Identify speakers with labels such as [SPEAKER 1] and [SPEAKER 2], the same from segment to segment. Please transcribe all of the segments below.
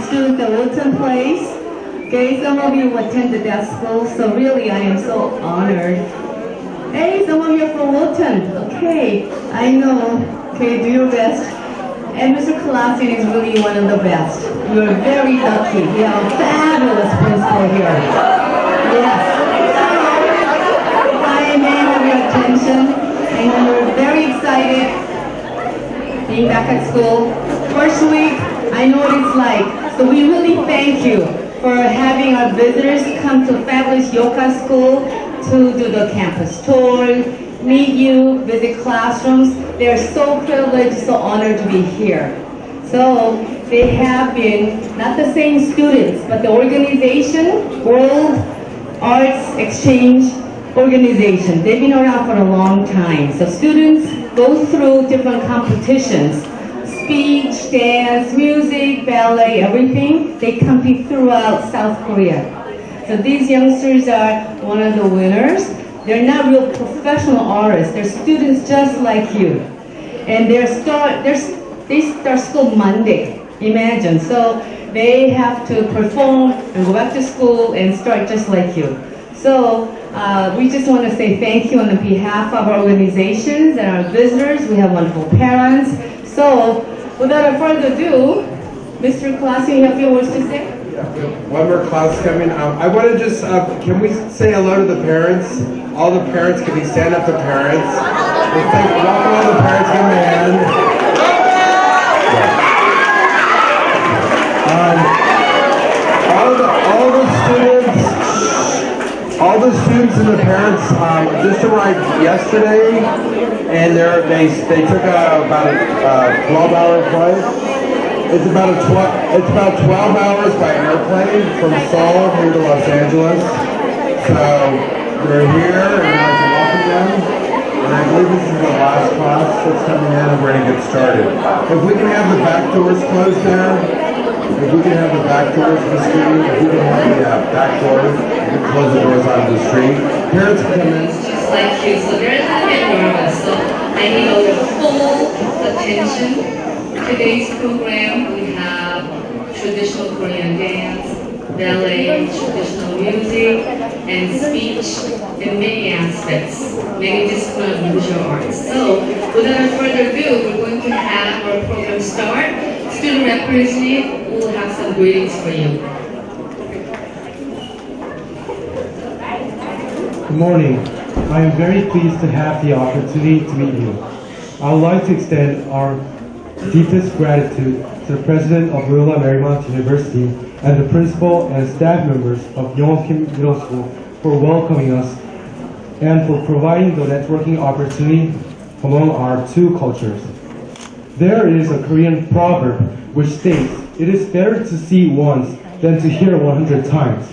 [SPEAKER 1] students at Wilton Place. Okay, some of you attended that school, so really I am so honored. Hey, some of you are from Wilton. Okay, I know. Okay, do your best. And Mr. Colassian is really one of the best. You're very lucky. We have a fabulous principal here. Yes. I may have your attention, and we're very excited being back at school. First week, I know what it's like. So we really thank you for having our visitors come to Fabulous Yoga School to do the campus tour, meet you, visit classrooms. They're so privileged, so honored to be here. So they have been, not the same students, but the organization, World Arts Exchange Organization. They've been around for a long time. So students go through different competitions, speech, dance, music, ballet, everything. They compete throughout South Korea. So these youngsters are one of the winners. They're not real professional artists. They're students just like you. And they start school Monday, imagine. So they have to perform and go back to school and start just like you. So we just want to say thank you on behalf of our organizations and our visitors. We have wonderful parents. So without further ado, Mr. Classy, you have a few words to say?
[SPEAKER 2] One more class coming. I want to just, can we say hello to the parents? All the parents, can we stand up to parents? Welcome all the parents, give them a hand. All the students and the parents just arrived yesterday, and they took about a 12-hour flight. It's about 12 hours by airplane from Seoul here to Los Angeles. So we're here and I'd like to welcome them. And I believe this is the last class that's coming in and we're going to get started. If we can have the back doors closed there, if we can have the back doors of the street, if we can have the back doors, we can close the doors onto the street. Parents can come in.
[SPEAKER 1] Just like you, so they're a little bit nervous. So I need all your full attention. Today's program, we have traditional Korean dance, ballet, traditional music, and speech in many aspects, many disciplines of visual arts. So, without further ado, we're going to have our program start. Student representative will have some greetings for you.
[SPEAKER 3] Good morning. I am very pleased to have the opportunity to meet you. I would like to extend our deepest gratitude to the President of Loyola Marymount University and the principal and staff members of Yongkim Middle School for welcoming us and for providing the networking opportunity among our two cultures. There is a Korean proverb which states, "It is better to see once than to hear 100 times."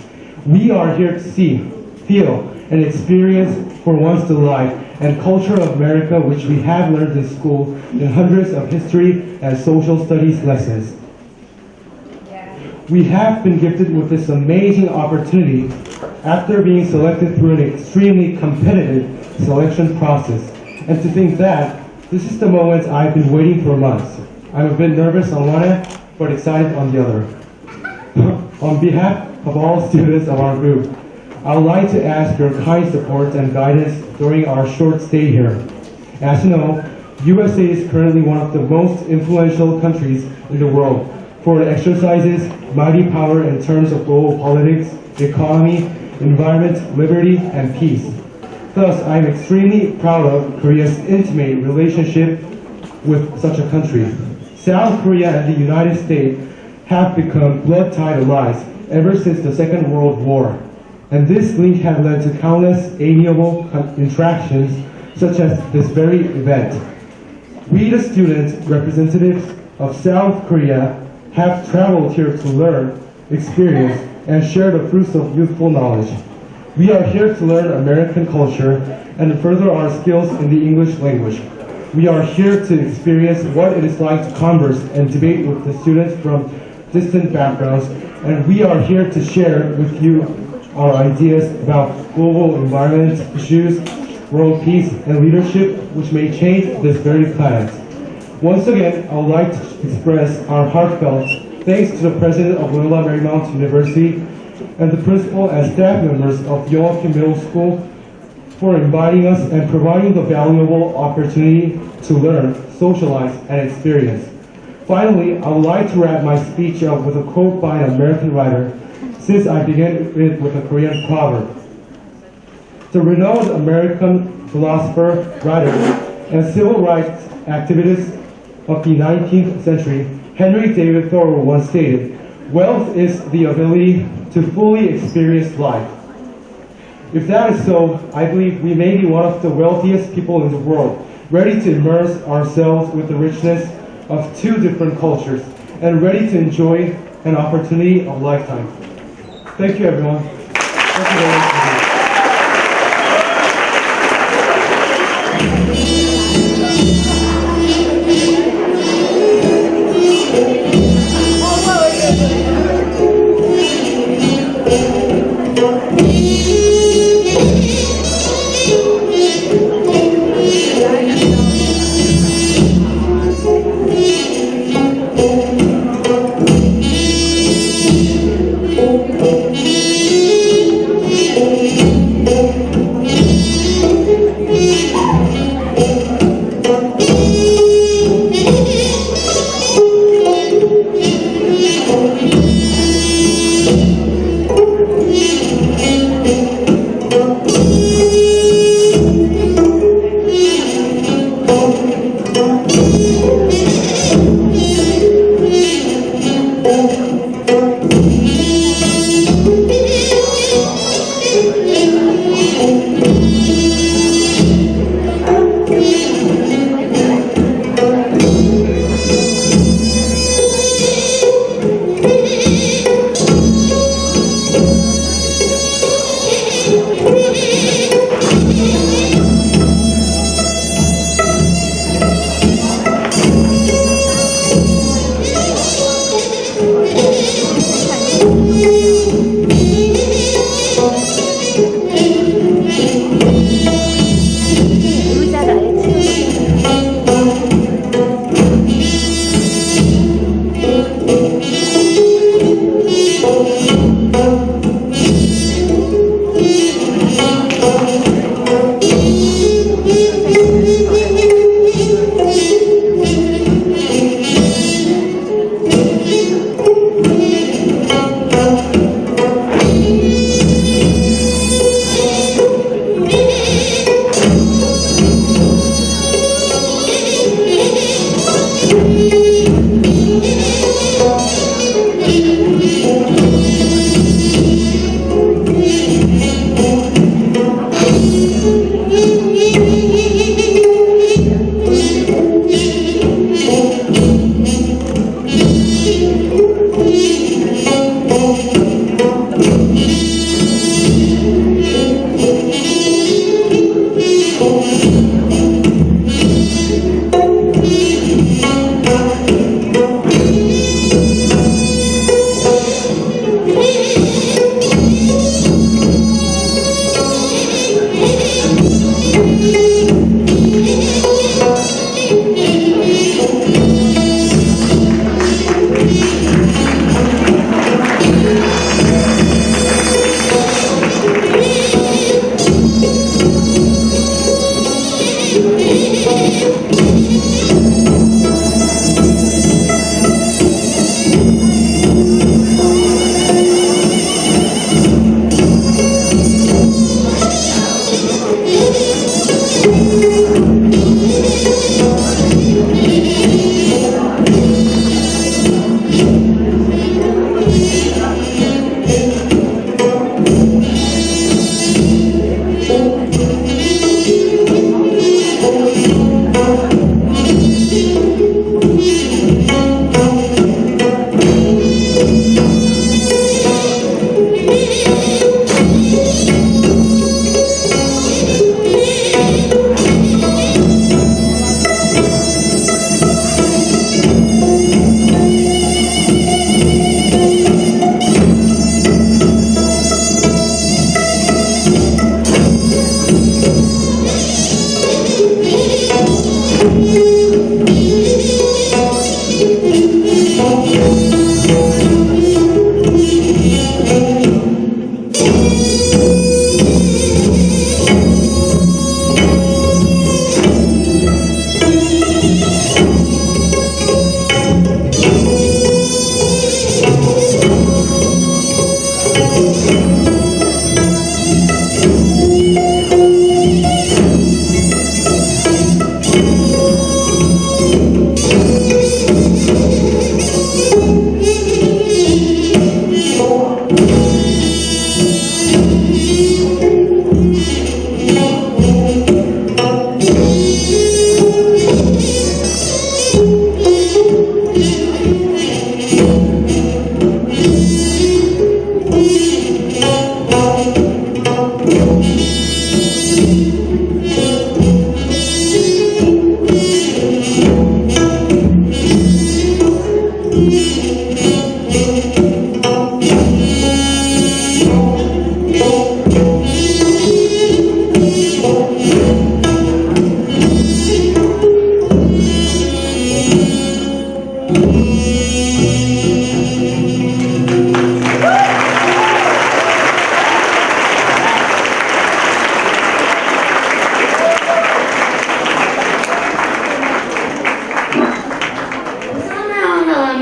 [SPEAKER 3] We are here to see, feel, and experience for once the life and culture of America which we have learned in school in hundreds of history and social studies lessons. We have been gifted with this amazing opportunity after being selected through an extremely competitive selection process. And to think that this is the moment I've been waiting for months. I'm a bit nervous on one end, but excited on the other. On behalf of all students of our group, I would like to ask your kind support and guidance during our short stay here. As you know, USA is currently one of the most influential countries in the world, for it exercises mighty power in terms of global politics, economy, environment, liberty, and peace. Thus, I am extremely proud of Korea's intimate relationship with such a country. South Korea and the United States have become blood-tied allies ever since the Second World War. And this link has led to countless amiable interactions, such as this very event. We, the students, representatives of South Korea, have traveled here to learn, experience, and share the fruits of youthful knowledge. We are here to learn American culture and further our skills in the English language. We are here to experience what it is like to converse and debate with the students from distant backgrounds, and we are here to share with you our ideas about global environment issues, world peace, and leadership which may change this very planet. Once again, I would like to express our heartfelt thanks to the president of Loyola Marymount University and the principal and staff members of Yoakim Middle School for inviting us and providing the valuable opportunity to learn, socialize, and experience. Finally, I would like to wrap my speech up with a quote by an American writer, since I began it with a Korean proverb. The renowned American philosopher, writer, and civil rights activist of the 19th century, Henry David Thoreau once stated, "Wealth is the ability to fully experience life." If that is so, I believe we may be one of the wealthiest people in the world, ready to immerse ourselves with the richness of two different cultures, and ready to enjoy an opportunity of a lifetime. Thank you, everyone. Thank you very much.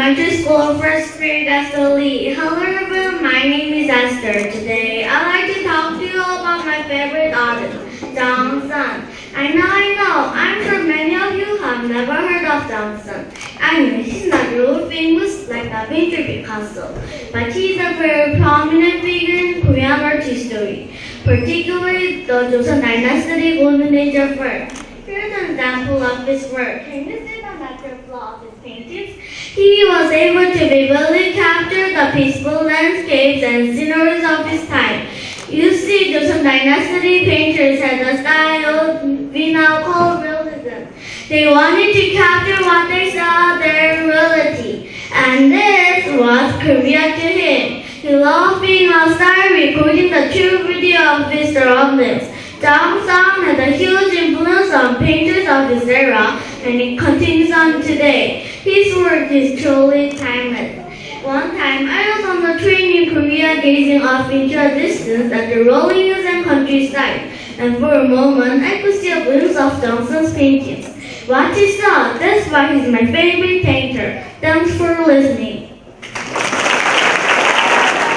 [SPEAKER 4] Elementary School, first grade SLE. Hello everyone, my name is Esther. Today I'd like to talk to you about my favorite artist, Johnson. I know, I'm sure many of you have never heard of Johnson. I mean, he's not really famous like Da Vinci Picasso, but he's a very prominent figure in Korean art history, particularly the Joseon Dynasty golden age of art. Here's an example of his work. Can you see the natural flow of his paintings? He was able to vividly capture the peaceful landscapes and sceneries of his time. You see, Joseon Dynasty painters had a style we now call realism. They wanted to capture what they saw their reality, and this was Korea to him. He loved being outside, recording the true video of his surroundings. Johnson had a huge influence on painters of his era, and it continues on today. His work is truly timeless. One time, I was on a train in Korea gazing off into a distance at the rolling hills and countryside, and for a moment, I could see a glimpse of Johnson's paintings. What he saw, that's why he's my favorite painter. Thanks for listening.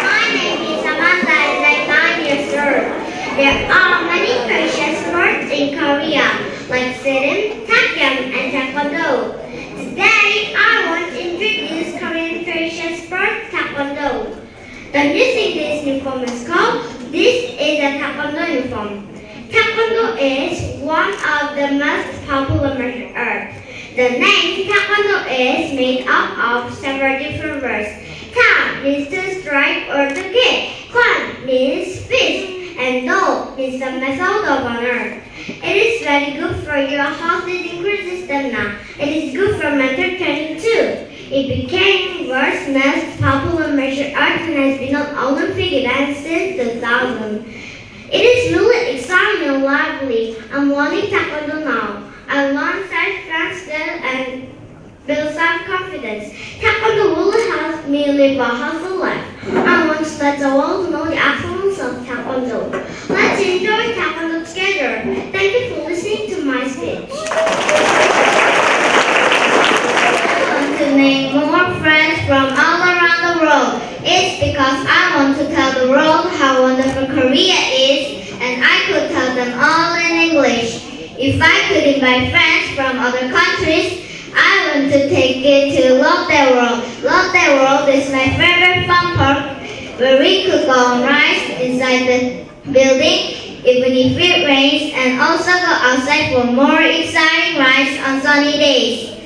[SPEAKER 5] My name is Amanda and I'm 9 years old. There are many Korean sports in Korea, like sitting, taekyon, and taekwondo. Today, I want to introduce Korean sport, taekwondo. The using this uniform is called, this is a taekwondo uniform. Taekwondo is one of the most popular martial arts. The name taekwondo is made up of several different words. Ta means to strike or to kick. Kwan means fist. And do means the method of honor. It is very good for your health and increases stamina. It is good for mental training too. It became world's most popular martial art and has been on Olympic events since 2000. It is really exciting and lively. I'm learning taekwondo now. I learn self-defense skills and build self-confidence. Taekwondo really helps me live a healthy life. I want to let the world know the excellence of taekwondo. Let's enjoy taekwondo together. Thank you for listening to my speech. I want to make more friends from all around the world. It's because I want to tell the world how wonderful Korea is, and I could tell them all in English. If I could invite friends from other countries, I want to take it to Lotte World. Lotte World is my favorite fun park where we could go on rides inside the building even if it rains, and also go outside for more exciting rides on sunny days.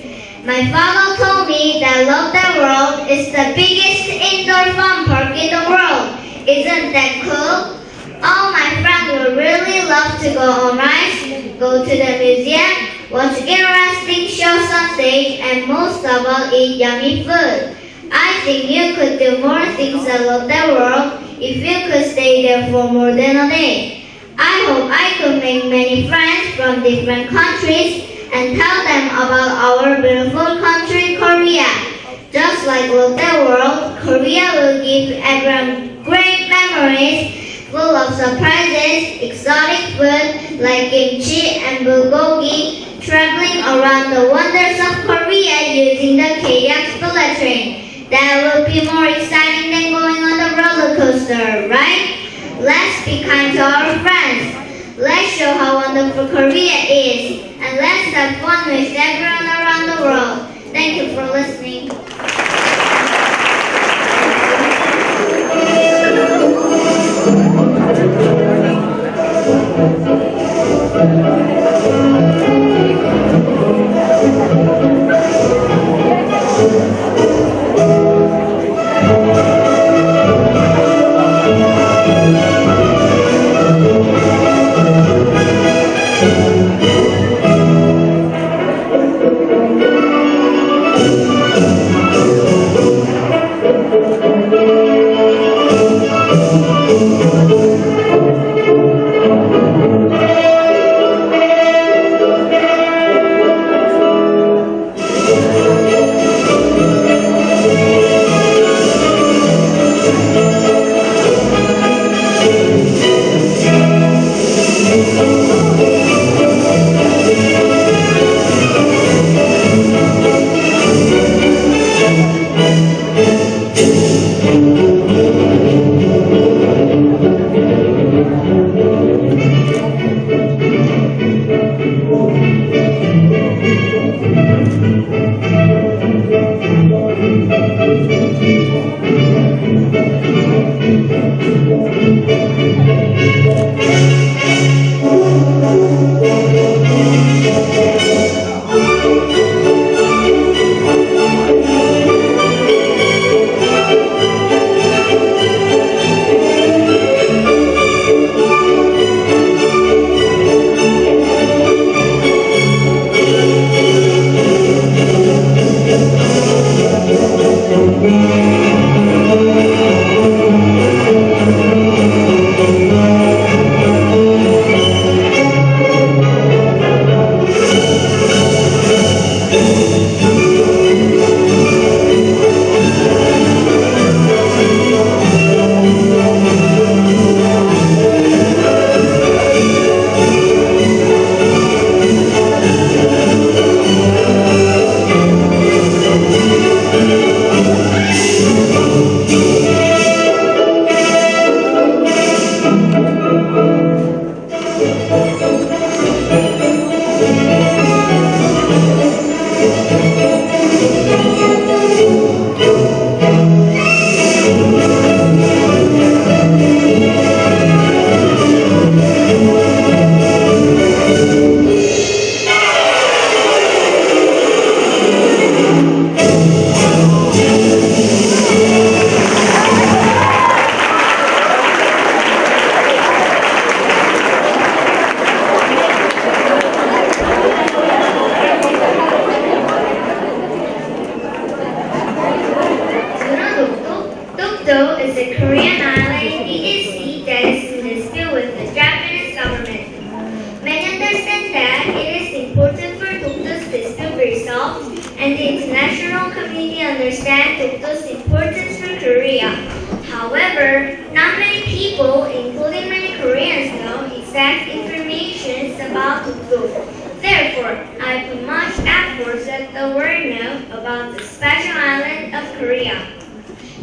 [SPEAKER 5] My father told me that Lotte World is the biggest indoor fun park in the world. Isn't that cool? All my friends would really love to go on rides, go to the museum, watch interesting shows on stage, and most of all eat yummy food. I think you could do more things at Lotte World if you could stay there for more than a day. I hope I could make many friends from different countries and tell them about our beautiful country, Korea. Just like Lotte World, Korea will give everyone great memories full of surprises, exotic food like kimchi and bulgogi, traveling around the wonders of Korea using the KX bullet train. That will be more exciting than going on the roller coaster, right? Let's be kind to our friends. Let's show how wonderful Korea is. And let's have fun with everyone around the
[SPEAKER 4] resolved, and the international community understands Dokdo's importance for Korea. However, not many people, including many Koreans, know exact information about Dokdo. Therefore, I put much effort so that the world know about the special island of Korea.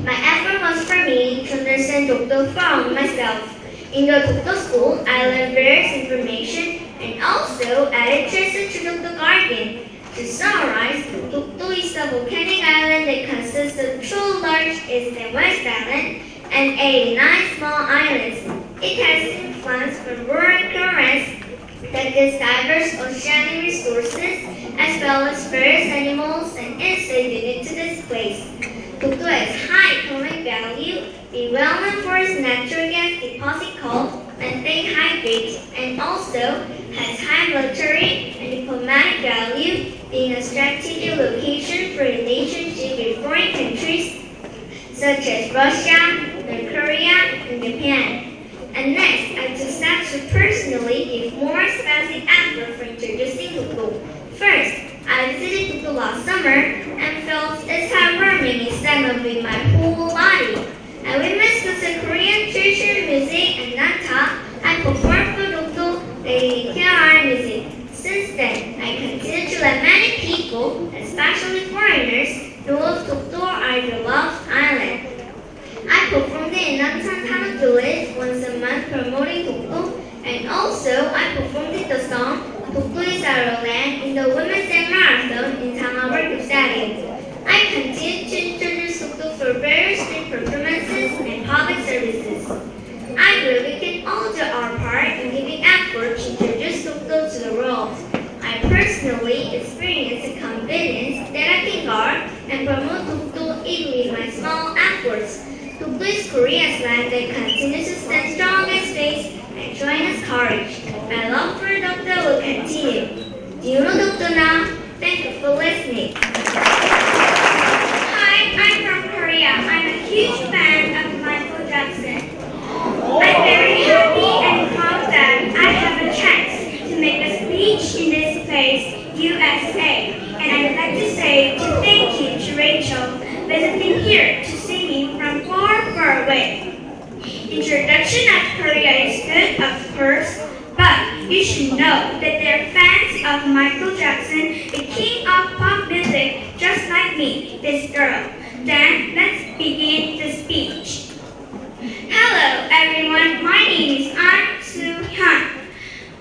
[SPEAKER 4] My effort was for me to understand Dokdo from myself. In the Dokdo school, I learned various information and also added treasure to Dokdo garden. To summarize, Dokdo is a volcanic island that consists of two large east and west islands and 89 small islands. It has influence from roaring currents that gives diverse oceanic resources as well as various animals and insects unique to this place. Dokdo has high economic value, being well known for its natural gas deposit called methane hydrate, and also has high military and diplomatic value, being a strategic location for relationship with foreign countries such as Russia, North Korea, and Japan. And next, I took steps to personally give more specific effort for introducing Dokdo. First, I visited Dokdo last summer and felt its heartwarming excitement with my whole body. I witnessed the Korean traditional music and on top, I performed for Dokdo the KR music. Since then, I continue to let many people, especially foreigners, know of Dokdo our beloved island. I performed in Namsan Town Village once a month promoting Dokdo, and also I performed the song Dokdo is our land in the Women's Day Marathon in Tangawar Stadium. I continue to introduce Dokdo for various street performances and public services. I believe we can all do our part in giving effort to introduce Dokdo to the world. I personally experienced the confidence that I can guard and promote Dokdo even with my small efforts. Dokdo is Korea's land that continues to stand strong against space and showing us courage. My love for Dokdo will continue. Do you know Dokdo now? Thank you for listening.
[SPEAKER 6] Hi, I'm from Korea. I'm a huge fan of Michael Jackson. I'm very happy and proud that I have a chance to make a speech in this place, USA. And I would like to say thank you to Rachel visiting here to see me from far, far away. Introduction of Korea is good, of course, but you should know that they're fans of Michael Jackson, the king of pop music, just like me, this girl. Then let's begin the speech. Hello everyone, my name is An Soo-hyun,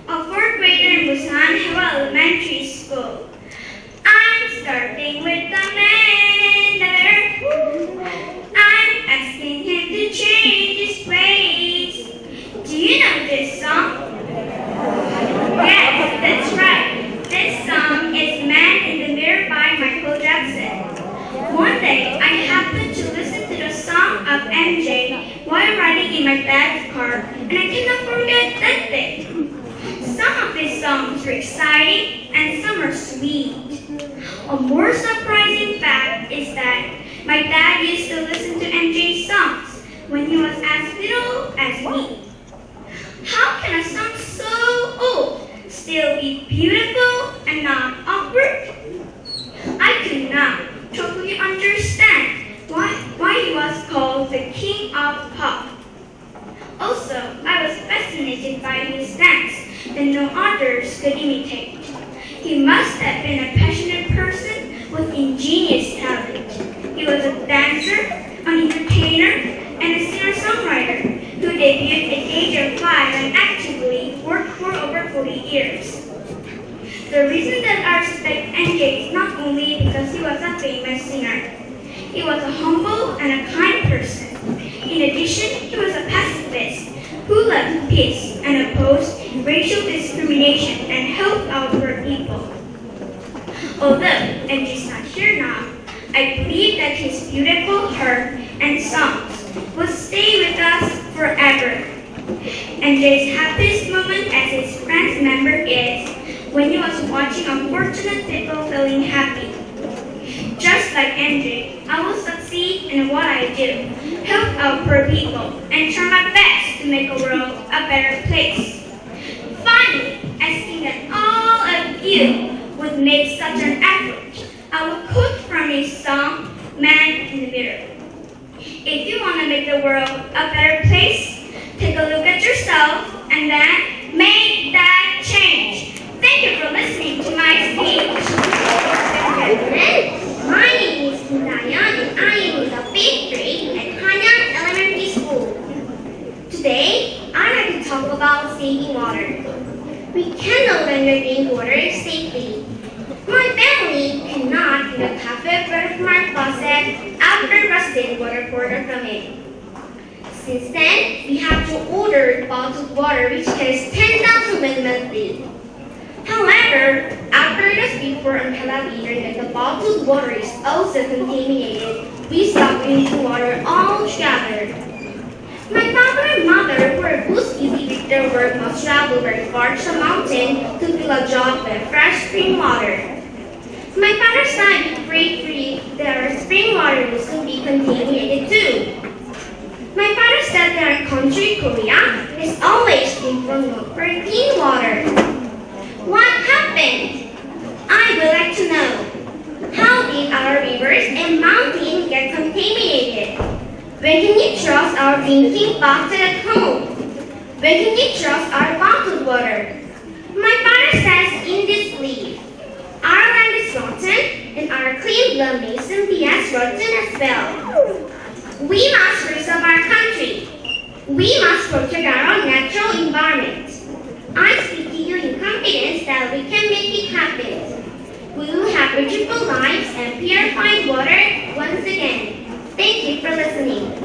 [SPEAKER 6] a fourth grader in Busan Hwa Elementary School. I'm starting with the man there. I'm asking him to change his ways. Do you know this song? Yes, that's right. This song is Man in the Mirror by Michael Jackson. One day, I happened to listen to the song of MJ while riding in my dad's car, and I cannot forget that day. Some of his songs were exciting and some are sweet. A more surprising fact is that my dad used to listen to MJ's songs when he was as little as me. How can a song so old still be beautiful and not awkward? I could not totally understand why he was called the king of pop. Also, I was fascinated by his dance that no others could imitate. He must have been a passionate person with ingenious talent. He was a dancer, an entertainer, and a singer-songwriter who debuted at the age of 5 and actively worked for over 40 years. The reason that I respect MJ is not only because he was a famous singer. He was a humble and a kind person. In addition, he was a pacifist who loved peace and opposed racial discrimination and helped our poor people. Although MJ is not here now, I believe that his beautiful heart and songs will stay with us forever. MJ's happiest moment as his friends member is when he was watching unfortunate people feeling happy. Just like MJ, I will succeed in what I do, help our poor people, and try my best to make the world a better place. Finally, asking that all of you would make such an effort. I will quote from his song, Man in the Mirror. If you want to make the world a better place, take a look at yourself and then make that change. Thank you for listening to my speech.
[SPEAKER 5] My name is Kim Dayan and I am in the 5th grade at Hanyang Elementary School.
[SPEAKER 4] Today, I'd like to talk about saving water. We can no longer drink water safely. My family cannot even tap water from our faucet after rusted water poured from it. Since then, we have to order bottled water which carries 10,000 monthly. However, after the speed report on television that the bottled water is also contaminated, we stop drinking water altogether. My father and mother, who are both busy with their work, must travel very far to the mountain to fill a job with fresh spring water. My father said with great grief that our spring water will soon be contaminated too. My father said that our country, Korea, is always been known for clean water. What happened? I would like to know. How did our rivers and mountains get contaminated? When can you trust our drinking faucet at home? When can you trust our bottled water? My father says in this leaf, our land is rotten and our clean blood may soon be as rotten as well. We must preserve our country. We must protect our natural environment. I speak to you in confidence that we can make it happen. We will have beautiful lives and purified water once again. Thank you for listening.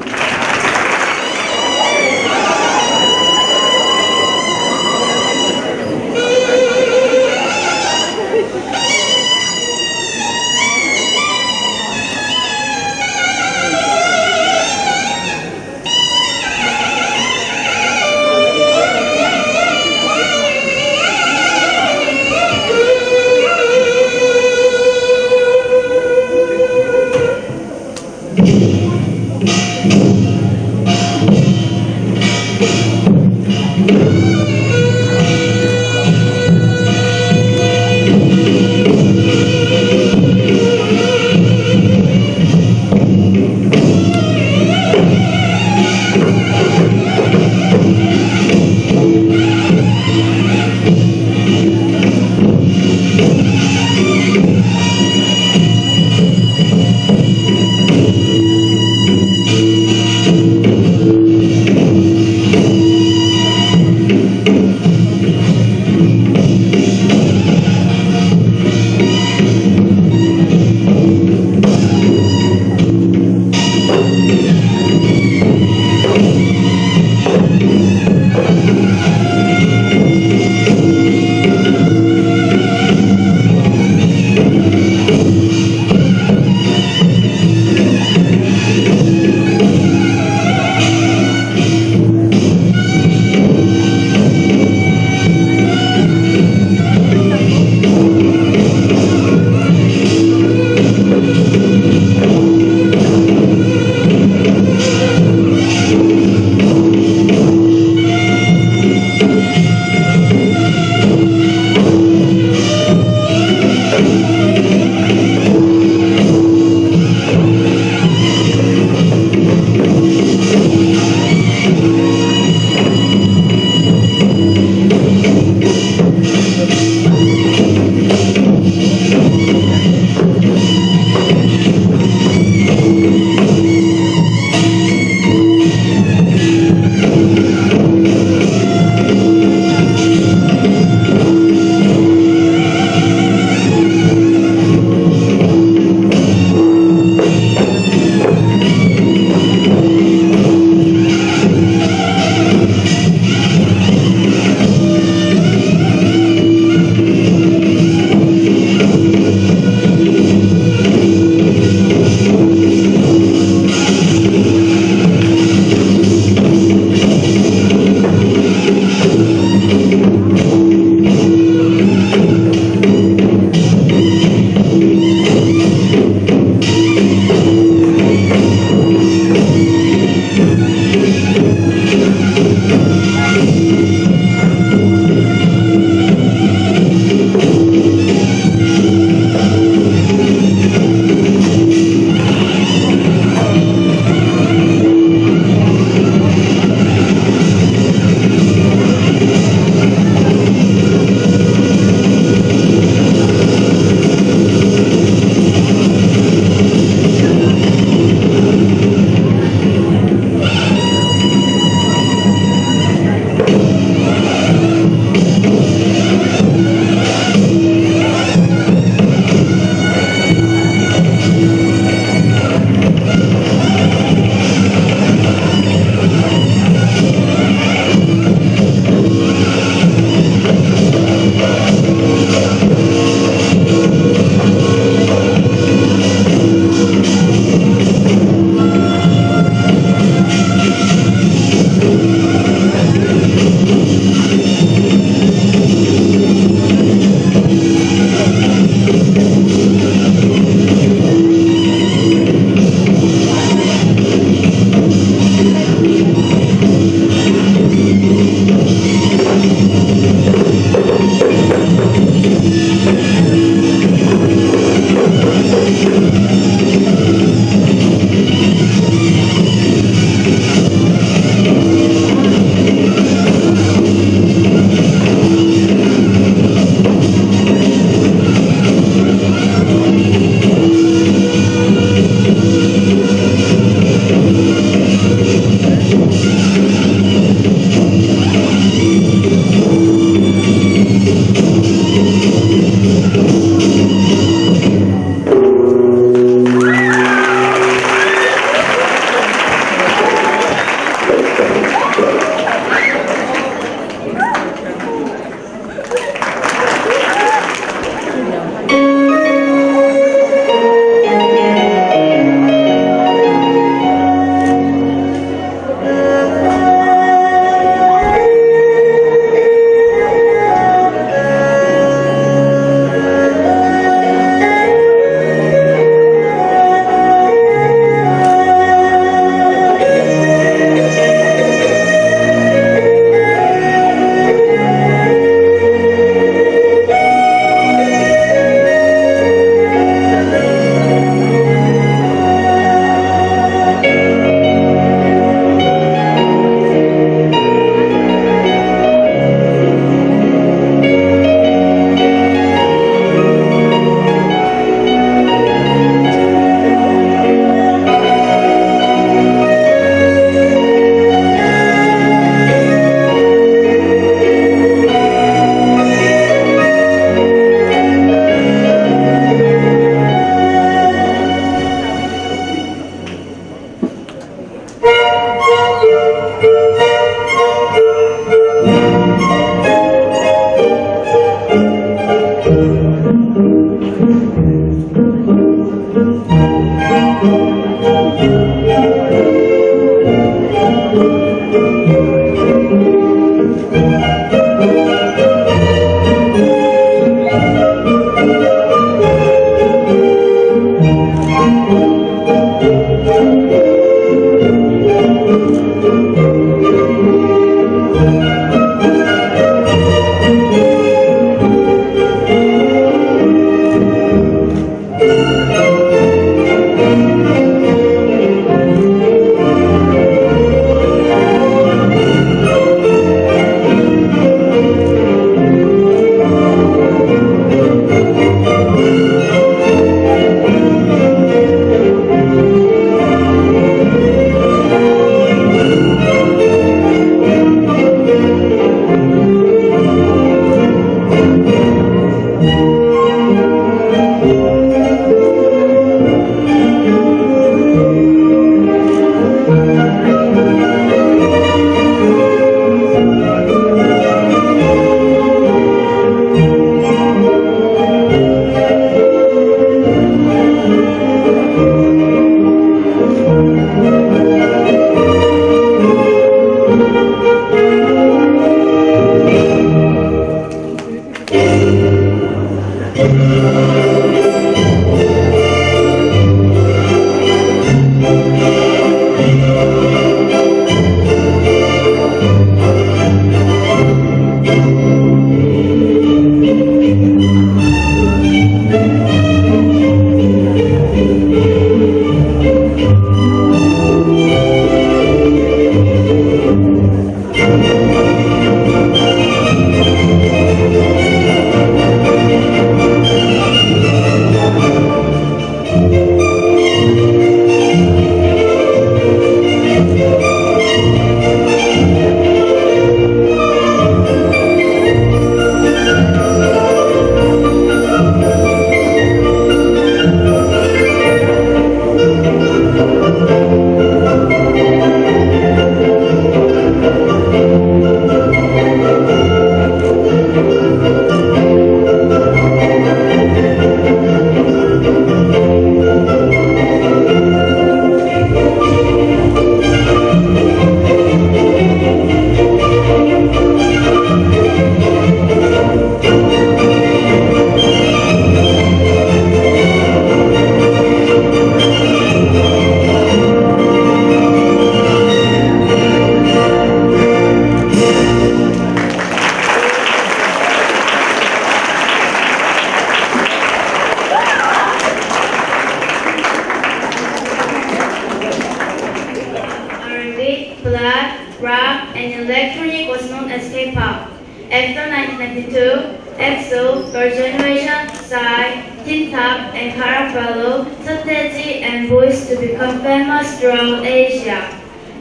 [SPEAKER 4] After 1992, EXO, Girl Generation, Psy, Teen Top, and Kara followed Seo and Boys to become famous throughout Asia.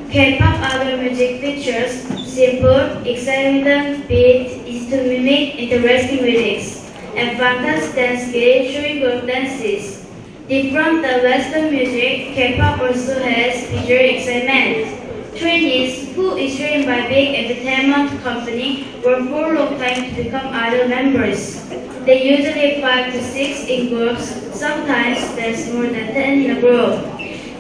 [SPEAKER 4] K-pop other music features simple, exciting beat is to mimic interesting lyrics, and fantastic dance skills showing group dances. Different than Western music, K-pop also has visual excitement. Trainees who is trained by big entertainment company work for a long time to become idol members. They usually 5 to 6 in groups, sometimes there's more than 10 in a group.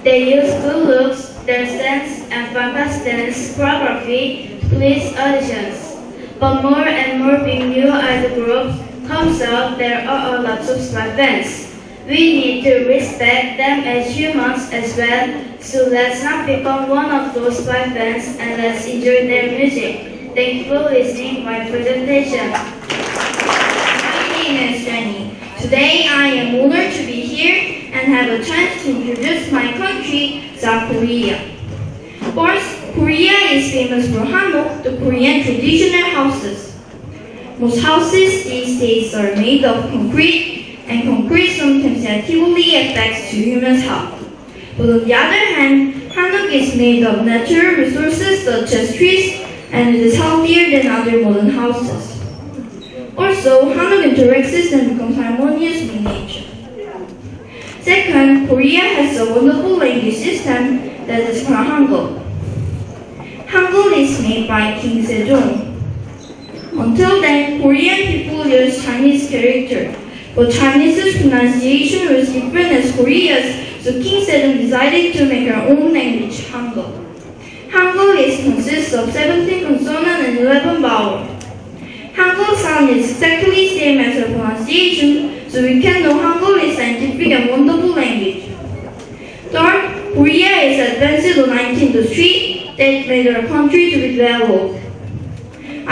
[SPEAKER 4] They use good looks, their sense, and fantastic dance choreography to please auditions. But more and more big new idol groups comes out, there are a lot of smart fans. We need to respect them as humans as well, so let's not become one of those spy fans and let's enjoy their music. Thank you for listening my presentation.
[SPEAKER 7] My name is Jenny. Today I am honored to be here and have a chance to introduce my country, South Korea. First, Korea is famous for hanok, the Korean traditional houses. Most houses these days are made of concrete, and concrete sometimes negatively affects to humans' health. But on the other hand, hanok is made of natural resources such as trees, and it is healthier than other modern houses. Also, hanok interacts and becomes harmonious with nature. Second, Korea has a wonderful language system that is called Hangul. Hangul is made by King Sejong. Until then, Korean people use Chinese character, but Chinese's pronunciation was different as Korea's, so King Sejong decided to make her own language, Hangul. Hangul consists of 17 consonants and 11 vowels. Hangul sound is exactly same as her pronunciation, so we can know Hangul is scientific and wonderful language. Third, Korea is advanced in IT industry that made our country to be developed.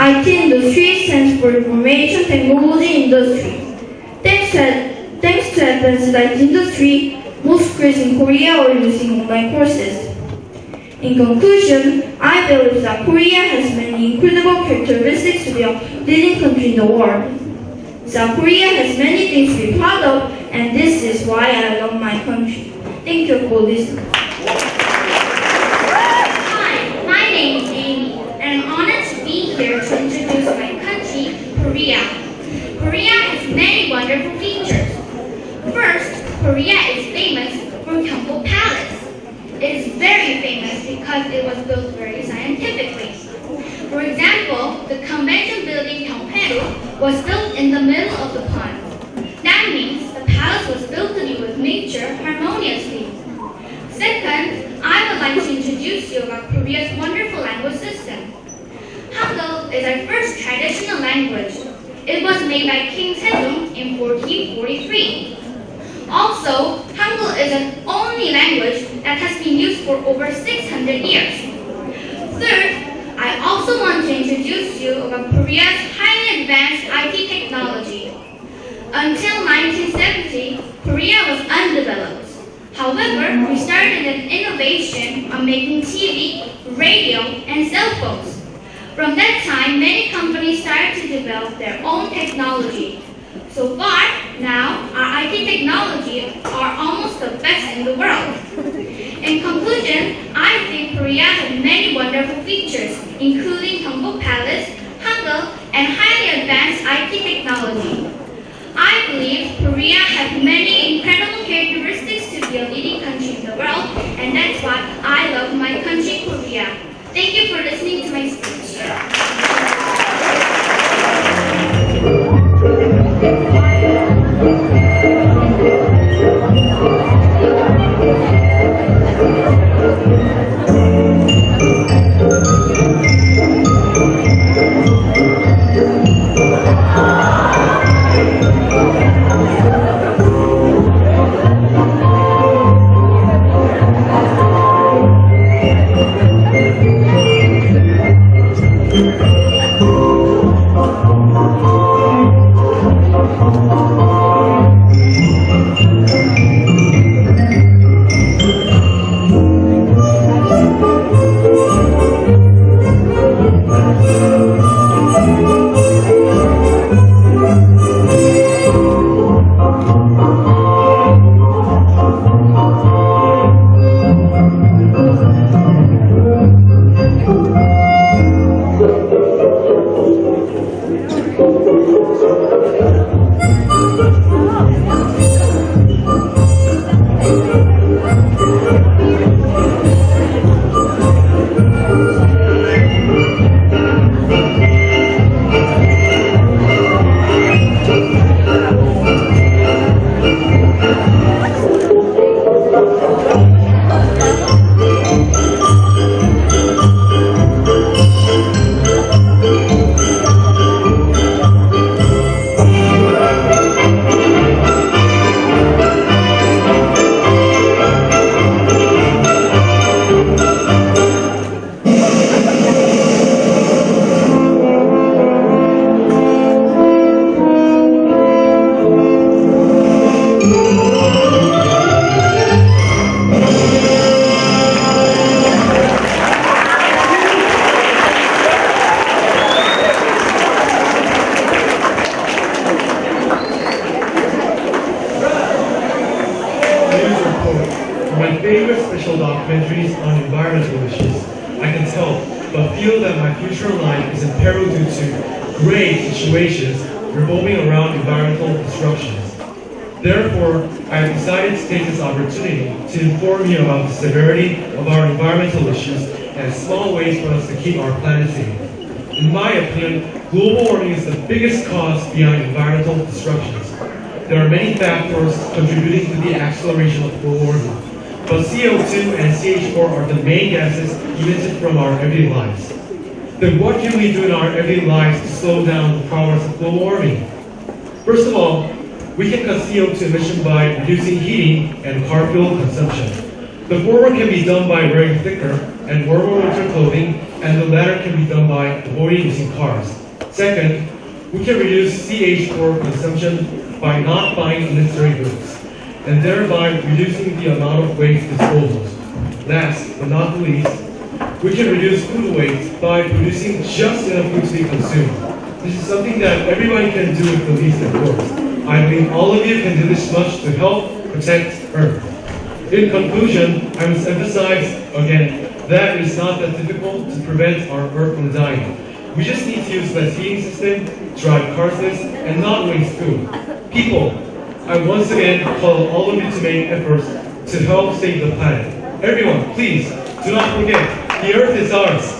[SPEAKER 7] IT industry stands for Information Technology Industry. Thanks to advanced IT industry, most schools in Korea are using online courses. In conclusion, I believe that Korea has many incredible characteristics to be a leading country in the world. South Korea has many things to be proud of, and this is why I love my country. Thank you for listening.
[SPEAKER 6] Hi, my name is Amy, and I'm honored to be here to introduce my country, Korea. Korea has many wonderful features. First, Korea is famous for Gyeongbok Palace. It is very famous because it was built very scientifically. For example, the convention building Gyeongperu was built in the middle of the pond. That means the palace was built to be with nature harmoniously. Second, I would like to introduce you about Korea's wonderful language system. Hangul is our first traditional language. It was made by King Sejong in 1443. Also, Hangul is the only language that has been used for over 600 years. Third, I also want to introduce you about Korea's highly advanced IT technology. Until 1970, Korea was undeveloped. However, we started an innovation on making TV, radio, and cell phones. From that time, many companies started to develop their own technology. So far, now, our IT technology are almost the best in the world. In conclusion, I think Korea has many wonderful features, including Gyeongbok Palace, Hangul, and highly advanced IT technology. I believe Korea has many incredible characteristics to be a leading country in the world, and that's why I love my country, Korea. Thank you for listening to my speech.
[SPEAKER 3] this report for my favorite special documentaries on environmental issues, I can tell but feel that my future life is in peril due to grave situations revolving around environmental disruptions. Therefore, I have decided to take this opportunity to inform you about the severity of our environmental issues and small ways for us to keep our planet safe. In my opinion, global warming is the biggest cause behind environmental disruptions. There are many factors contributing to the acceleration of global warming, but CO2 and CH4 are the main gases emitted from our everyday lives. Then what can we do in our everyday lives to slow down the progress of global warming? First of all, we can cut CO2 emission by reducing heating and car fuel consumption. The former can be done by wearing thicker and warmer winter clothing, and the latter can be done by avoiding using cars. Second, we can reduce CH4 consumption by not buying unnecessary goods, and thereby reducing the amount of waste disposals. Last but not least, we can reduce food waste by producing just enough food to be consumed. This is something that everybody can do with the least effort. I believe all of you can do this much to help protect Earth. In conclusion, I must emphasize again that it is not that difficult to prevent our Earth from dying. We just need to use less heating system, drive cars less, and not waste food. People, I once again call all of you to make efforts to help save the planet. Everyone, please, do not forget, the Earth is ours.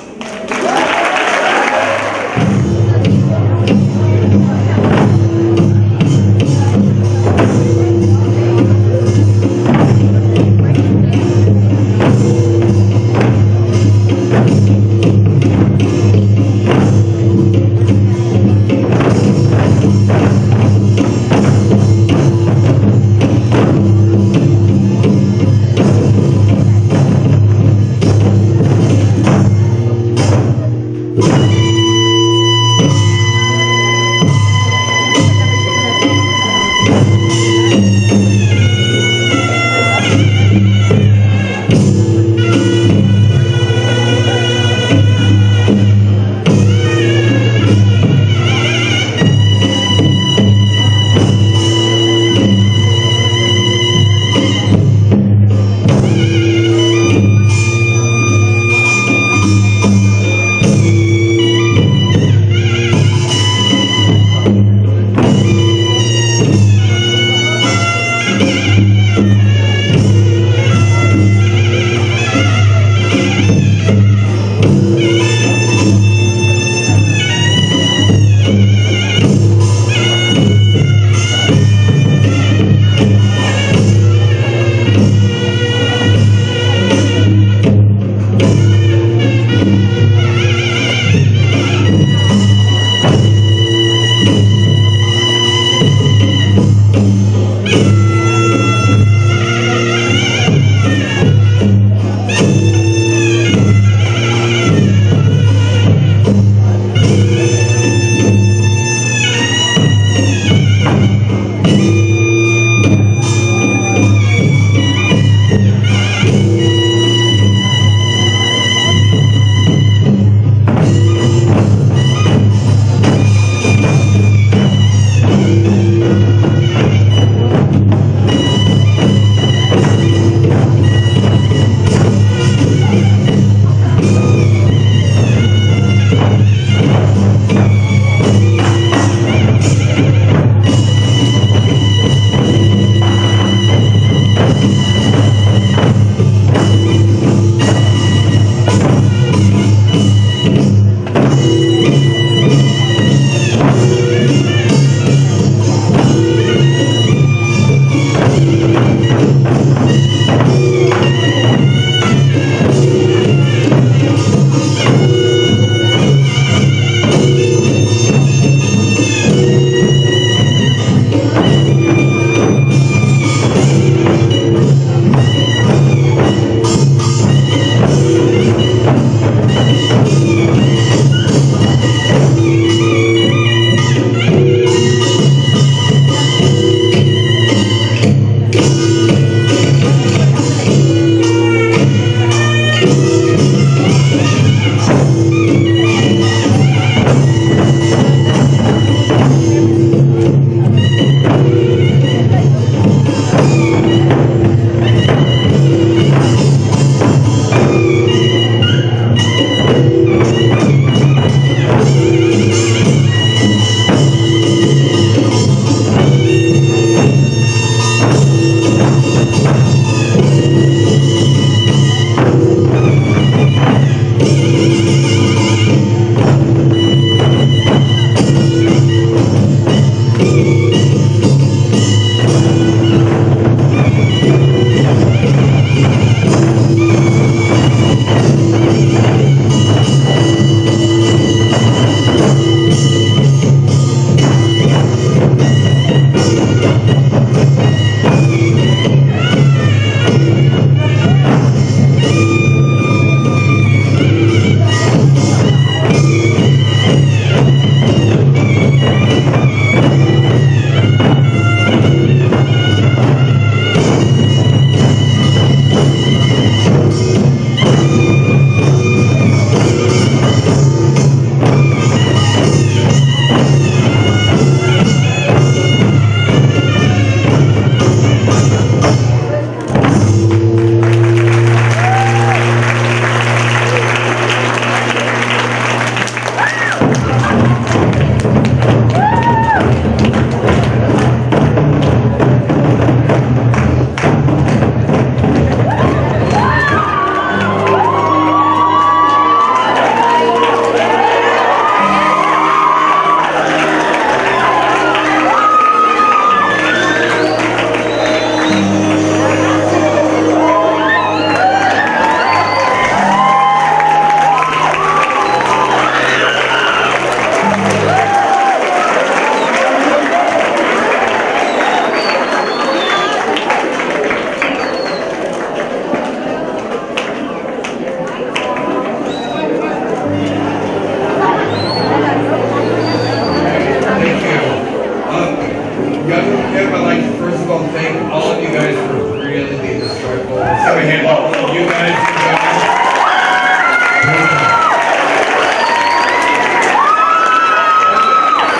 [SPEAKER 2] Let's have a hand up for you guys.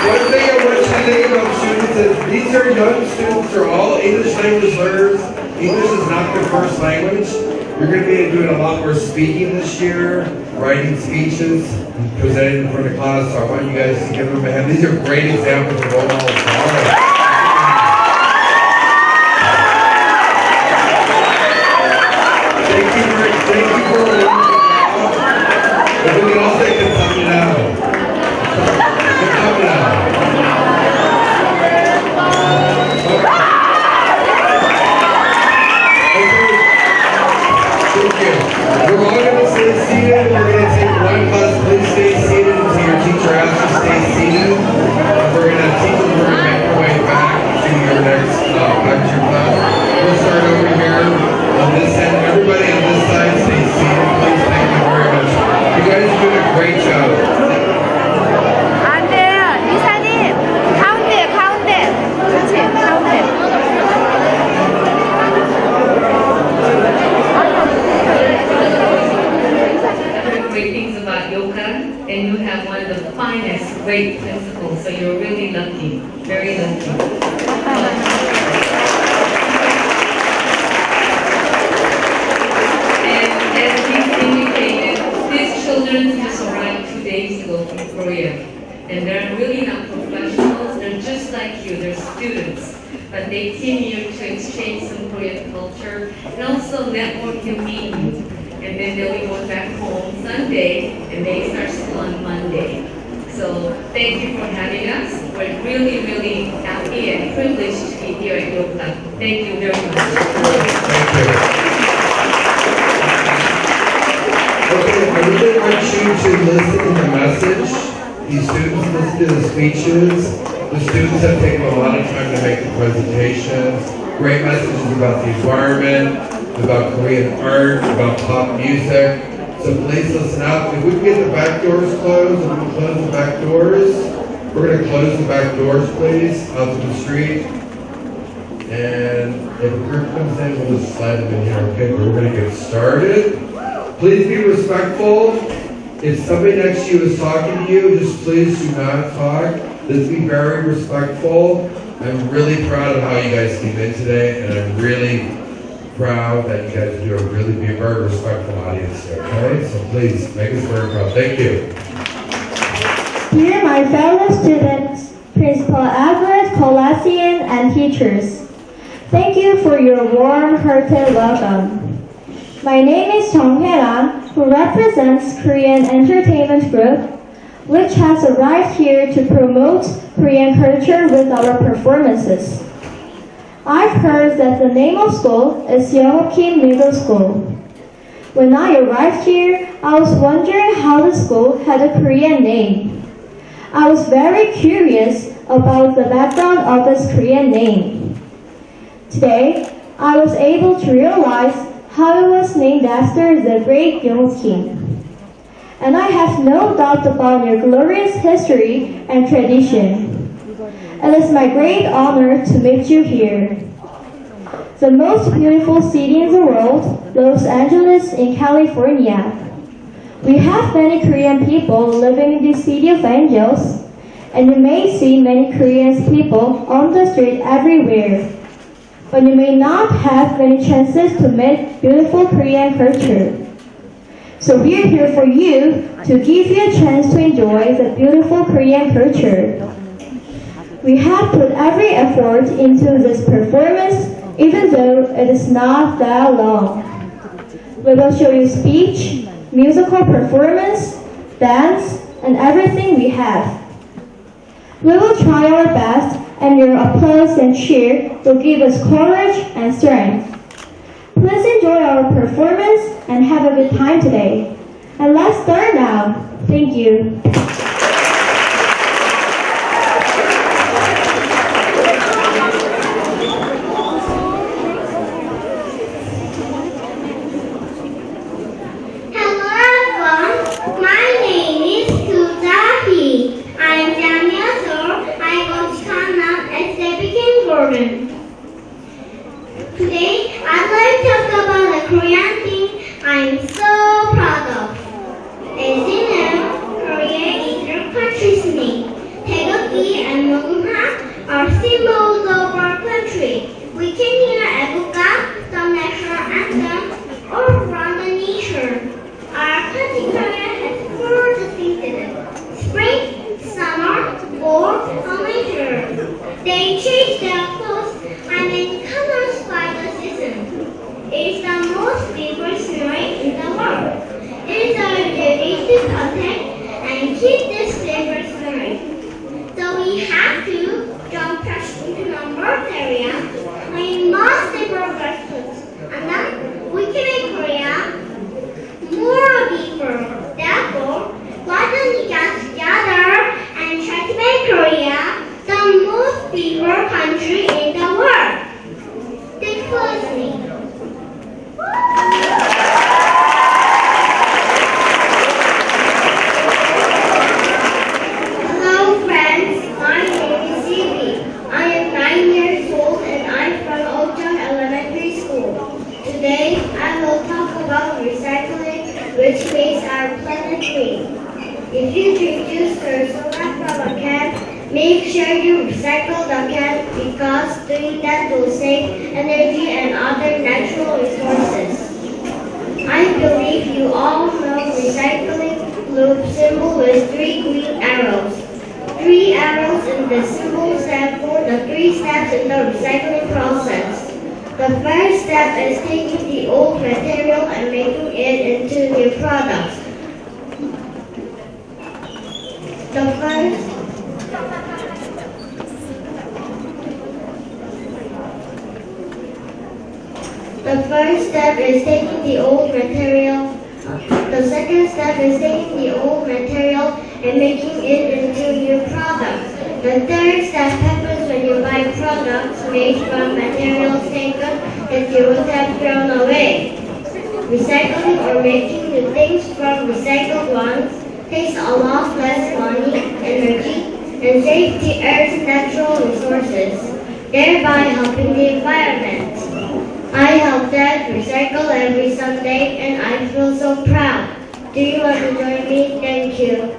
[SPEAKER 2] One thing I want you to think about students is these are young students, they're all English language learners. English is not their first language. You're going to be doing a lot more speaking this year, writing speeches, presenting in front of class, so I want you guys to give them a hand. These are great examples of role models. Thank you for if we can all say good coming out. Good coming out. Thank you. We're all going to stay seated. We're going to take one class. Please stay seated until your teacher asks you to stay seated. We're going to teach them. We're going to make our way back to your next lecture class. We'll start over here on this end. Everybody on this side, stay seated. Please, thank you very much. You guys are doing a great job.
[SPEAKER 8] 안 돼요. 이사님, 가운데. 그렇지, 가운데.
[SPEAKER 9] Great things about yoga, and you have one of the finest, great principles, so you're really lucky, very lucky. And as we indicated, these children just arrived 2 days ago from Korea, and they're really not professionals, they're just like you, they're students. But they came here to exchange some Korean culture and also network and meet you. And then they'll be going back home Sunday, and they start school on Monday. So thank you for having us. We're really, really happy and privileged to be here at your club. Thank you very much.
[SPEAKER 2] Thank you. Okay, I really want you to listen to the message. These students listen to the speeches. The students have taken a lot of time to make the presentations. Great messages about the environment, about Korean art, about pop music. So please listen up. If we can get the back doors closed, and we can close the back doors. We're going to close the back doors, please, out to the street. And if a group comes in, we'll just slide them in here, okay? But we're going to get started. Please be respectful. If somebody next to you is talking to you, just please do not talk. Let's be very respectful. I'm really proud of how you guys came in today, and I'm really proud that you guys do be a very respectful audience here, okay? So please, make us very proud. Thank you.
[SPEAKER 5] Dear my fellow students, Principal Everett, Colassian, and teachers, thank you for your warm-hearted welcome. My name is Jung Hye-ran, who represents Korean Entertainment Group, which has arrived here to promote Korean culture with our performances. I've heard that the name of school is Kim Middle School. When I arrived here, I was wondering how the school had a Korean name. I was very curious about the background of this Korean name. Today, I was able to realize how it was named after the great Kim. And I have no doubt about your glorious history and tradition. It is my great honor to meet you here. The most beautiful city in the world, Los Angeles in California. We have many Korean people living in the city of angels, and you may see many Korean people on the street everywhere. But you may not have many chances to meet beautiful Korean culture. So we're here for you to give you a chance to enjoy the beautiful Korean culture. We have put every effort into this performance, even though it is not that long. We will show you speech, musical performance, dance, and everything we have. We will try our best, and your applause and cheer will give us courage and strength. Please enjoy our performance and have a good time today. And let's start now. Thank you. Today, I'd like to talk about the Korean thing I'm so proud of. As you know, Korea is our country's name. Taegeuk and Mugunha are symbols of our country. We can hear Abuka, the national anthem, or run the nation. Our country Korea has 4 distinct seasons: spring, summer, fall, and winter. They change their clothes and in colors by the season. It is the most diverse scenery in the world. It is our duty to protect and keep this diverse scenery. So we have to jump fresh into number area. We must develop clothes, and then we can make Korea more people. Therefore, why don't we get together and try to make Korea the most people country in the world? Thanks for listening. Hello friends, my name is Yuki. I am 9 years old and I'm from Ochang Elementary School. Today I will talk about recycling, which makes our planet green. If you drink juice or soda from a can, make sure you recycle the can because doing that will save energy and other natural resources. I believe you all know recycling loop symbol with 3 green arrows. 3 arrows in the symbol stand for the 3 steps in the recycling process. The first step is taking the old material and making it into new products. The first step is taking the old material. The second step is taking the old material and making it into new products. The third step happens when you buy products made from materials taken that you would have thrown away. Recycling or making new things from recycled ones takes a lot less money, energy, and saves the Earth's natural resources, thereby helping the environment. I help Dad recycle every Sunday and I feel so proud. Do you want to join me? Thank you.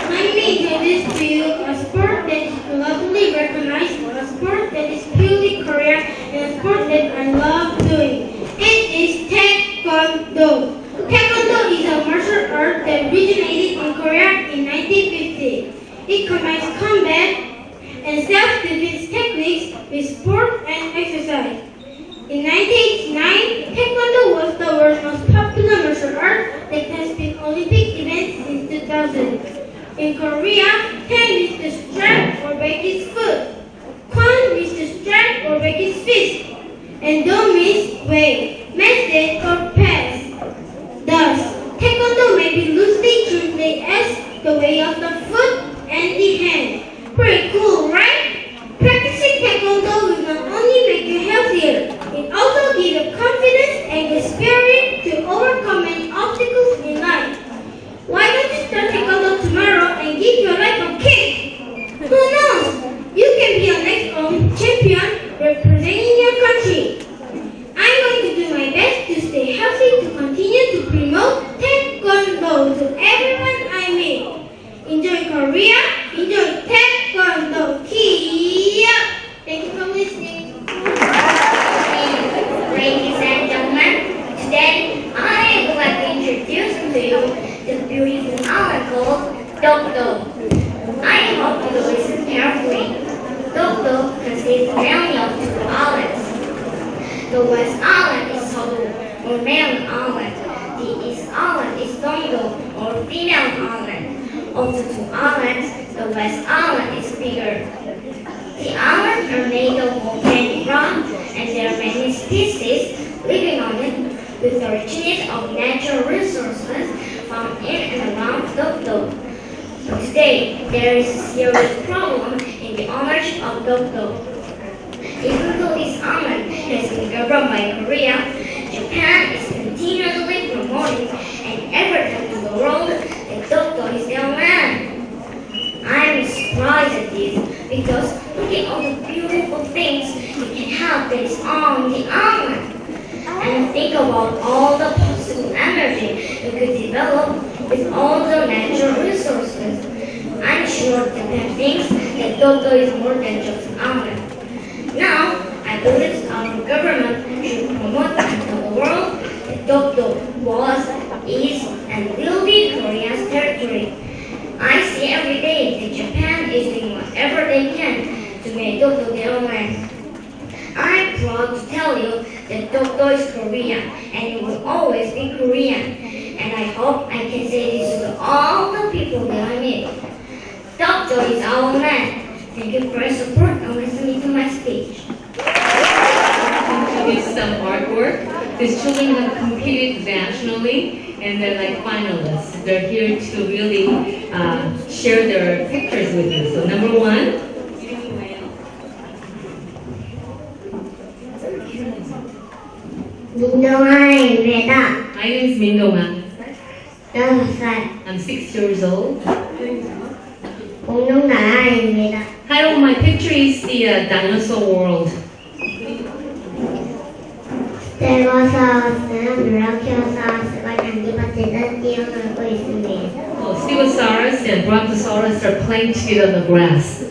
[SPEAKER 4] Let me introduce to you a sport that is globally recognized, a sport that is purely Korean, and a sport that I love doing. It is Taekwondo. Taekwondo is a martial art that originated in Korea in 1950. It combines combat and self-defense techniques with sport and exercise. In 1989, Taekwondo was the world's most popular martial art that has been Olympic event since 2000. In Korea, Tae means to strike or break his foot, Kwon means to strike or break his fist, and Do means wave, message or pass. Thus, Taekwondo may be loosely translated as the way of the foot and the hand. Pretty cool, right? Practicing Taekwondo will not only make you healthier, it also gives you confidence and the spirit to overcome many obstacles in life. Why don't you start Taekwondo tomorrow and give your life a kick? Who knows? You can be a next Olympic champion representing your country. I'm going to do my best to stay healthy to continue to promote Taekwondo to everyone I meet. Enjoy Korea, enjoy Taekwondo. Thank you for listening.
[SPEAKER 5] Ladies and gentlemen, today I would like to introduce to you the beautiful island called Dokdo. I hope you listen carefully. Dokdo consists mainly of 2 islands. The West Island is Seoul, or male island. The East Island is Dongdo, or female island. Of the 2 islands, the West Island is bigger. The islands are made of volcanic rock, and there are many species living on it, with the richness of natural resources found in and around Dokdo. Today, there is a serious problem in the ownership of Dokdo. Even though this island has been governed by Korea, Japan is continuously promoting and advertising the world that Dokdo is their land. I am surprised at this because look at all the beautiful things you can have
[SPEAKER 4] melts on the island. And think about all the possible energy it could develop with all the natural resources. I'm sure Japan thinks that Kyoto is more than just an island. Now, I believe our government should promote to the world that Kyoto was, is, and will be Korea's territory. I see every day that Japan is doing whatever they can to make Kyoto their own land. I'm proud to tell you that Kyoto is Korean and it will always be Korean. And I hope I can say this to all the people that I meet. Kyoto is our land. Thank you for your support and listening to my speech.
[SPEAKER 9] It's some artwork. These children have competed nationally and they're like finalists. They're here to really share their pictures with you. So number one.
[SPEAKER 4] 민동아입니다.
[SPEAKER 9] My name is Mindong.
[SPEAKER 4] 6살.
[SPEAKER 9] I'm 6 years old.
[SPEAKER 4] 공룡나라입니다.
[SPEAKER 9] Title of my picture is the dinosaur world.
[SPEAKER 4] 스테고사우스는 브라키오사우스가 잔디밭에서 뛰어놀고 있습니다.
[SPEAKER 9] Stegosaurus and Brontosaurus are playing together on the grass.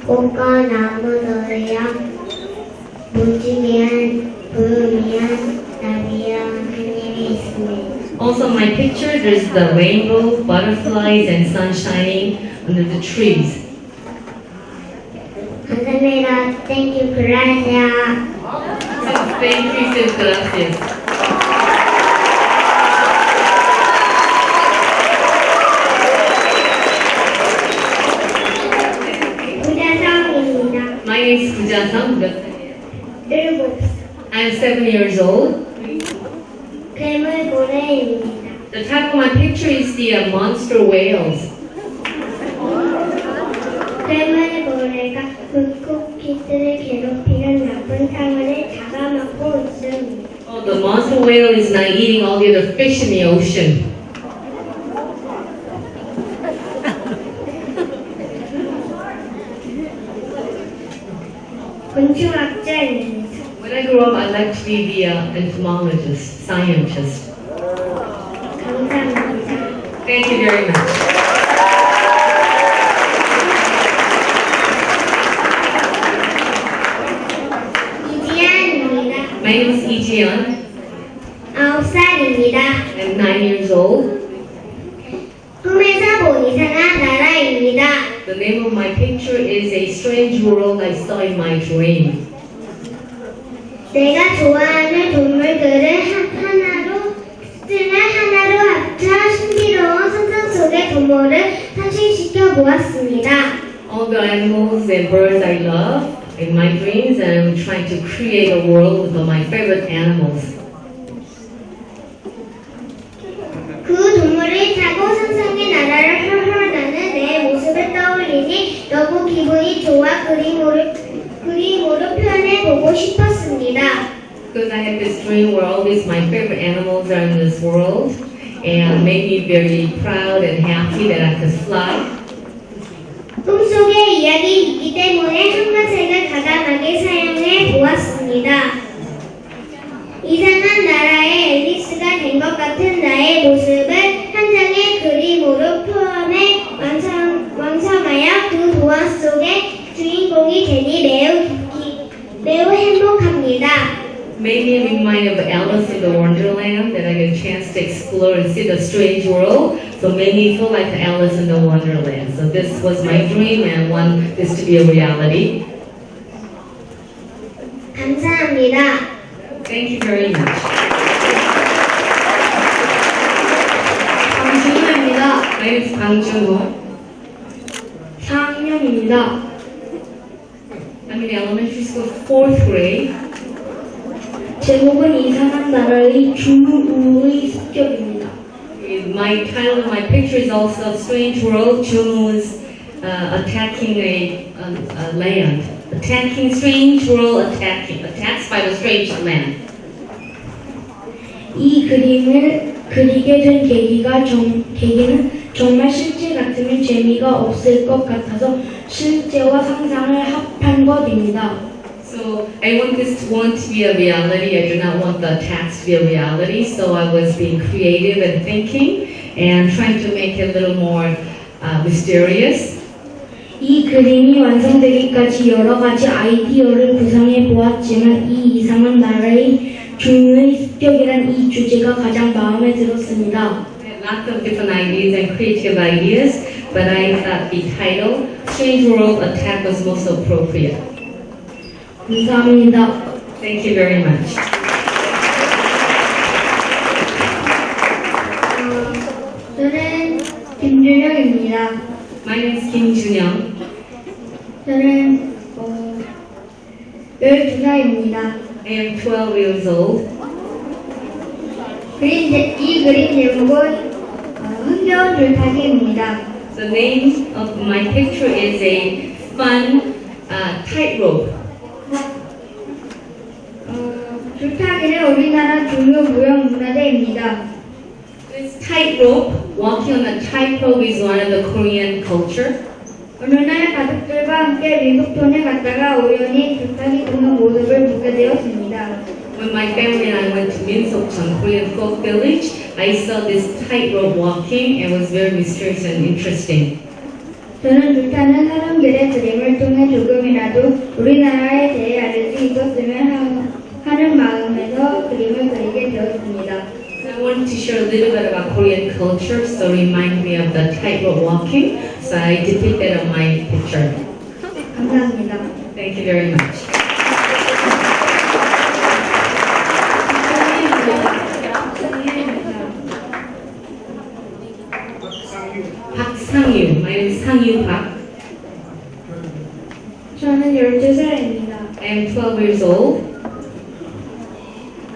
[SPEAKER 4] 꽃과 나무들이야 무지개한 구름이야 나비야 하늘이 있습니다.
[SPEAKER 9] Also in my picture there's the rainbow, butterflies and sun shining under the trees.
[SPEAKER 4] 감사합니다. Thank you, gracias.
[SPEAKER 9] Thank you, sis. Gracias.
[SPEAKER 4] 구자성입니다.
[SPEAKER 9] My name is Kujasang.
[SPEAKER 4] 7살.
[SPEAKER 9] I'm 7 years old.
[SPEAKER 4] 괴물고래입니다.
[SPEAKER 9] The type of my picture is the monster whales.
[SPEAKER 4] 괴물고래가 물고기들을 괴롭히는 나쁜 상어를 잡아먹고 있습니다.
[SPEAKER 9] The monster whale is now eating all the other fish in the ocean.
[SPEAKER 4] 곤충학자입니다.
[SPEAKER 9] When I grow up, I'd like to be the entomologist, scientist.
[SPEAKER 4] 감사합니다.
[SPEAKER 9] Thank you very much.
[SPEAKER 4] 이지안입니다.
[SPEAKER 9] My name is Lee Jian.
[SPEAKER 4] 9살입니다.
[SPEAKER 9] I'm 9 years old.
[SPEAKER 4] 꿈에서 본 이상한 나라입니다.
[SPEAKER 9] The name of my picture is A Strange World I Saw in My Dream.
[SPEAKER 4] 내가 좋아하는 동물들을 하나로 합쳐 신비로운 상상 속의 동물을 탄생시켜 보았습니다.
[SPEAKER 9] All the animals and birds I love in my dreams, and I'm trying to create a world with my favorite animals.
[SPEAKER 4] 그 동물을 타고 상상의 나라를 헐헐 나는 내 모습을 떠올리니 너무 기분이 좋아 그림으로 표현해 보고 싶었습니다.
[SPEAKER 9] Because I had this dream where all these my favorite animals are in this world, and made me very proud and happy that I could fly.
[SPEAKER 4] 꿈속에 이야기이기 때문에 형광색을 가감하게 사용해 보았습니다. 이상한 나라의 앨리스가 된 것 같은 나의 모습을 한 장의 그림으로 표현해 완성하여 그 도안 속의 주인공이 되니 매우 행복합니다.
[SPEAKER 9] Made me remind of Alice in the Wonderland, that I get a chance to explore and see the strange world. So made me feel like Alice in the Wonderland. So this was my dream and I want this to be a reality.
[SPEAKER 4] 감사합니다.
[SPEAKER 9] Thank you very much.
[SPEAKER 4] 강준호입니다.
[SPEAKER 9] My name is Bang Jun-ho.
[SPEAKER 4] 4학년입니다.
[SPEAKER 9] I'm in elementary school, 4th grade.
[SPEAKER 4] 제목은 이상한 나라의 중우의 습격입니다.
[SPEAKER 9] My title of my picture is also Strange World. Jung was attacking a land. Attacking strange world, attacks by the strange land.
[SPEAKER 4] 이 그림을 그리게 된 계기는 정말 실제 같으면 재미가 없을 것 같아서 실제와 상상을 합한 하는 것입니다.
[SPEAKER 9] So I want this one to be a reality. I do not want the task to be a reality. So I was being creative and thinking and trying to make it a little more mysterious.
[SPEAKER 4] 이 그림이 완성되기까지 여러 가지 아이디어를 구상해 보았지만 이 이상한 나라의 종의 습격이란 이 주제가 가장 마음에 들었습니다.
[SPEAKER 9] I had lots of different ideas and creative ideas, but I thought the title, Strange World Attack, was most appropriate.
[SPEAKER 4] 감사합니다.
[SPEAKER 9] Thank you very much.
[SPEAKER 5] 저는 김준영입니다.
[SPEAKER 9] My name is Kim Junyoung.
[SPEAKER 5] 저는 12살입니다.
[SPEAKER 9] I am 12 years old.
[SPEAKER 5] 이 그림 제목은 흥겨운 줄타기입니다.
[SPEAKER 9] The name of my picture is a fun tightrope.
[SPEAKER 5] 줄타기는 우리나라 중요 무형 문화재입니다.
[SPEAKER 9] This tightrope, walking on a tightrope, is one of the Korean culture.
[SPEAKER 5] 어느 날 가족들과 함께 미국촌에 갔다가 우연히 줄타기 걷는 모습을 보게 되었습니다.
[SPEAKER 9] When my family and I went to Minsokcheon, Korean folk village, I saw this tightrope walking and it was very mysterious and interesting.
[SPEAKER 5] 저는 줄타는 사람들의 그림을 통해 조금이라도 우리나라에 대해 알 수 있었으면 하는 마음에서 그림을 그리게 되었습니다.
[SPEAKER 9] I wanted to share a little bit about Korean culture, so remind me of the tightrope walking. So I depict that on my picture.
[SPEAKER 5] 감사합니다.
[SPEAKER 9] Thank you very much. Park Sang-yu. My name is Sang-yu Park.
[SPEAKER 5] 저는 12살입니다.
[SPEAKER 9] I am 12 years old.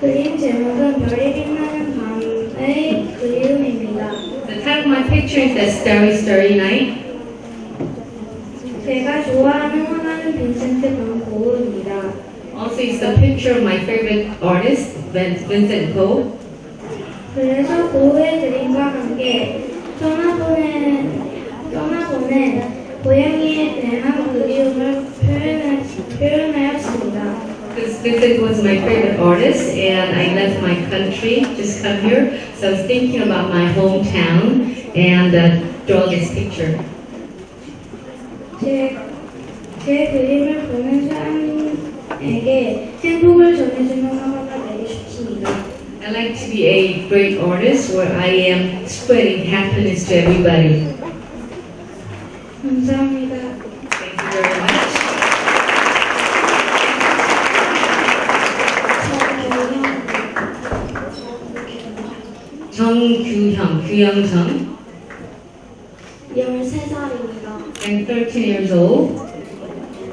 [SPEAKER 5] 그림 제목은 별이 빛나는 밤의 그리움입니다.
[SPEAKER 9] The title of my picture is The Starry Starry Night.
[SPEAKER 5] 제가 좋아하는 화가는 빈센트 반 고흐입니다.
[SPEAKER 9] Also, it's the picture of my favorite artist, Vincent Go.
[SPEAKER 5] 그래서 고흐의 그림과 함께 떠나보낸 고양이에 대한 그리움을 표현하였습니다.
[SPEAKER 9] Because Vincent was my favorite artist, and I left my country, just come here. So I was thinking about my hometown and draw this picture.
[SPEAKER 5] 제 그림을 보는 사람에게 행복을 전해주는 화가가 되고 싶습니다.
[SPEAKER 9] I like to be a great artist where I am spreading happiness to everybody.
[SPEAKER 5] 감사합니다.
[SPEAKER 9] Thank you very much. 규영정.
[SPEAKER 5] 13살입니다.
[SPEAKER 9] I'm 13 years old.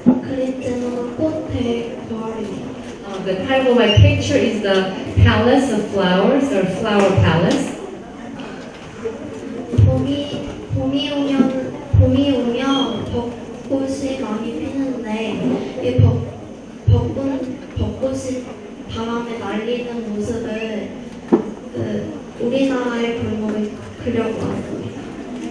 [SPEAKER 5] 그림 제목은 꽃의 별입니다.
[SPEAKER 9] The title of my picture is The Palace of Flowers, or Flower Palace.
[SPEAKER 5] 봄이 오면 벚꽃이 많이 피는데 이 벚꽃이 바람에 날리는 모습을 우리나라의 골목에 그려보았습니다.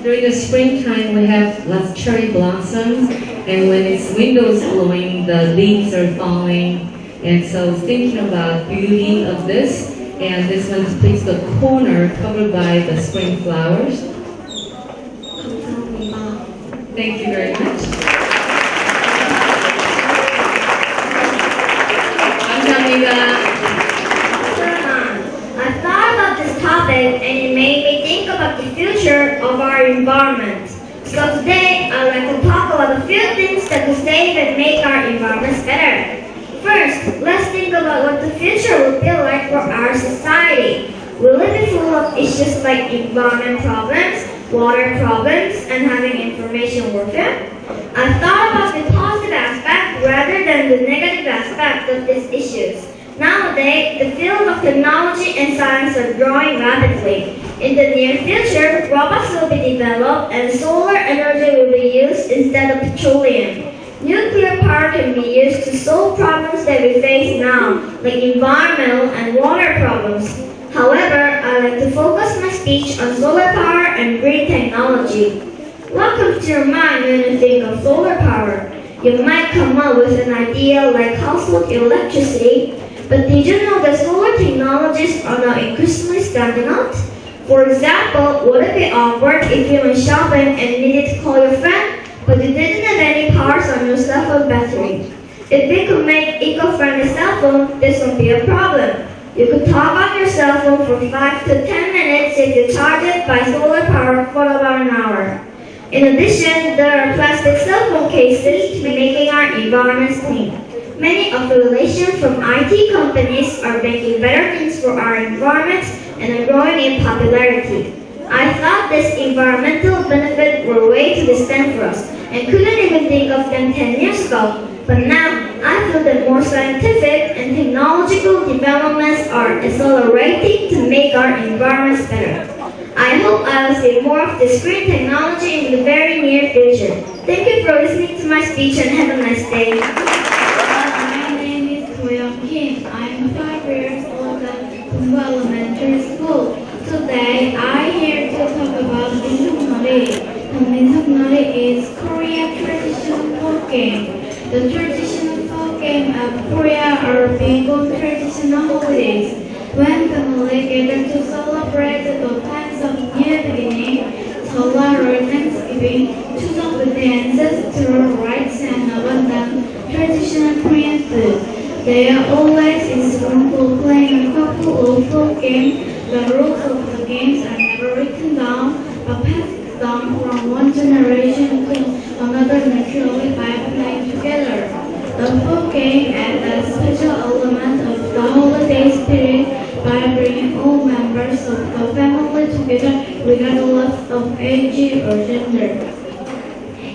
[SPEAKER 9] During the springtime, we have lots of cherry blossoms, and when it's windows blowing, the leaves are falling. And so I was thinking about beauty of this, and this one's placed the corner covered by the spring flowers.
[SPEAKER 5] 감사합니다.
[SPEAKER 9] Thank you very much. 감사합니다.
[SPEAKER 5] I thought about this topic and it made me think about the future of our environment. So today I'd like to talk about a few things that could save and make our environments better. First, let's think about what the future will be like for our society. Will it be full of issues like environment problems, water problems, and having information warfare? I thought about the positive aspect rather than the negative aspect of these issues. Nowadays, the field of technology and science are growing rapidly. In the near future, robots will be developed and solar energy will be used instead of petroleum. Nuclear power can be used to solve problems that we face now, like environmental and water problems. However, I like to focus my speech on solar power and green technology. What comes to your mind when you think of solar power?
[SPEAKER 4] You might come up with an idea like household electricity, but did you know that solar technologies are now increasingly standing out? For example, would it be awkward if you went shopping and needed to call your friend, but you didn't have any powers on your cell phone battery? If we could make eco-friendly cell phone, this won't be a problem. You could talk on your cell phone for 5 to 10 minutes if you charge it by solar power for about an hour. In addition, there are plastic cell phone cases making our environments clean. Many of the relations from IT companies are making better things for our environment and are growing in popularity. I thought this environmental benefit were way too distant for us and couldn't even think of them 10 years ago. But now, I feel that more scientific and technological developments are accelerating to make our environments better. I hope I will see more of this green technology in the very near future. Thank you for listening to my speech and have a nice day.
[SPEAKER 10] My name is Kim. I'm 5 years old at Bunga Elementary School. Today, I'm here to talk about Minseoknori. The Minseoknori is Korea's traditional folk game. The traditional folk game of Korea are big on traditional holidays. When families gather to celebrate the times of new beginning, Seollal or Thanksgiving, Chuseok with the ancestral rites and abundant traditional Korean food. They are always instrumental playing a couple of folk games. The rules of the games are never written down, but passed down from one generation to another naturally by playing together. The folk game adds a special element of the holiday spirit by bringing all members of the family together regardless of age or gender.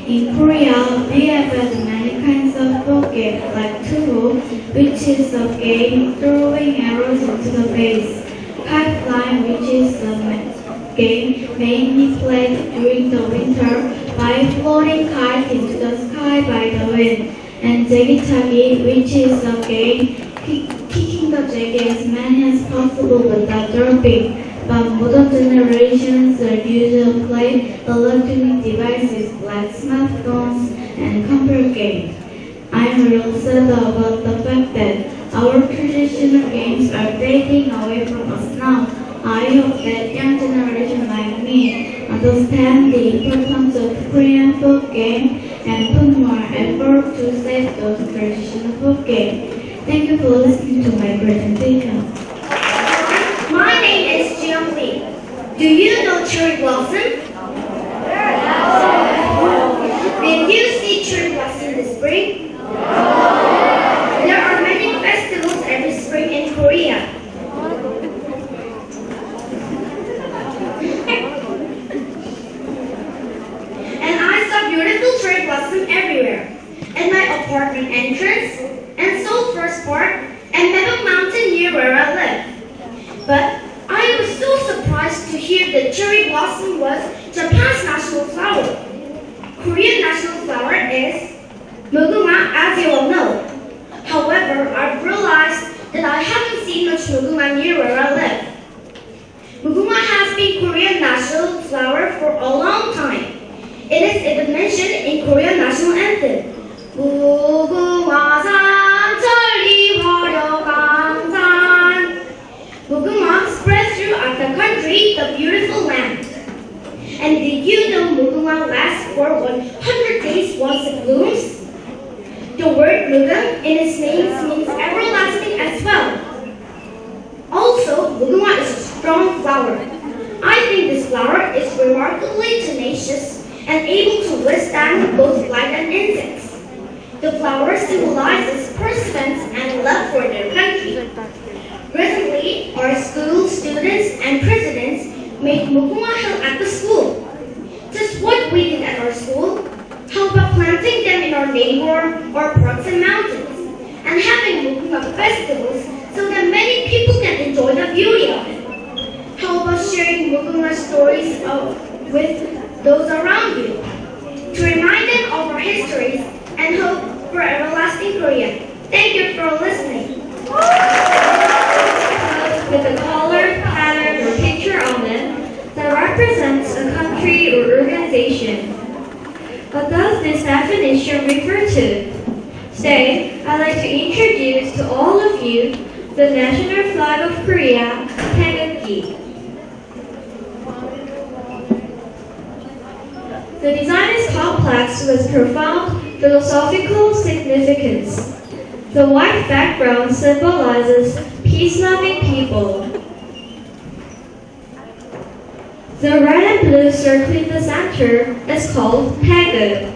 [SPEAKER 10] In Korea, we have had many kinds of folk games like tubo, which is a game throwing arrows into the face, kite flying, which is a game mainly played during the winter by floating kites into the sky by the wind, and jegichagi, which is a game kicking the jegi as many as possible without dropping. But modern generations are usually play electronic devices like smartphones and computer games. I'm real sad about the fact that our traditional games are fading away from us now. I hope that young generation like me understand the importance of Korean folk game and put more effort to save those traditional folk games. Thank you for listening to my presentation.
[SPEAKER 4] My name is Jiyoung Lee. Do you know cherry blossom? Did you see cherry blossom this spring? There are many festivals every spring in Korea. And I saw beautiful cherry blossom everywhere. At my apartment entrance, and Seoul First Park, and Mebok Mountain near where I live. But I was so surprised to hear that cherry blossom was Japan's national flower. Korean national flower is mugunga, as you all know. However, I've realized that I haven't seen much mugunga near where I live. Mugunga has been Korean national flower for a long time. It is even mentioned in Korean national anthem. 무궁화산 천리 화려강산. Mugunga spreads throughout the country, the beautiful land. And did you know mugunga lasts for 100 days once it blooms? The word mugung in its name means everlasting as well. Also, mugunga is a strong flower. I think this flower is remarkably tenacious and able to withstand both light and insects. The flower symbolizes perseverance and love for their country. Recently, our school students and presidents made mugunga hill at the school. Just what we did at our school. How about planting them in our neighborhood or parks and mountains, and having mugunga festivals so that many people can enjoy the beauty of it? How about sharing mugunga stories with those around you, to remind them of our histories and hope for everlasting Korea? Thank you for listening. With a color, pattern, or picture on it that represents a country or organization.
[SPEAKER 10] What does this definition refer to? Today, I'd like to introduce to all of you the national flag of Korea, Taegukgi. The design is complex with profound philosophical significance. The white background symbolizes peace-loving people. The red and blue circling the center is called Taegu.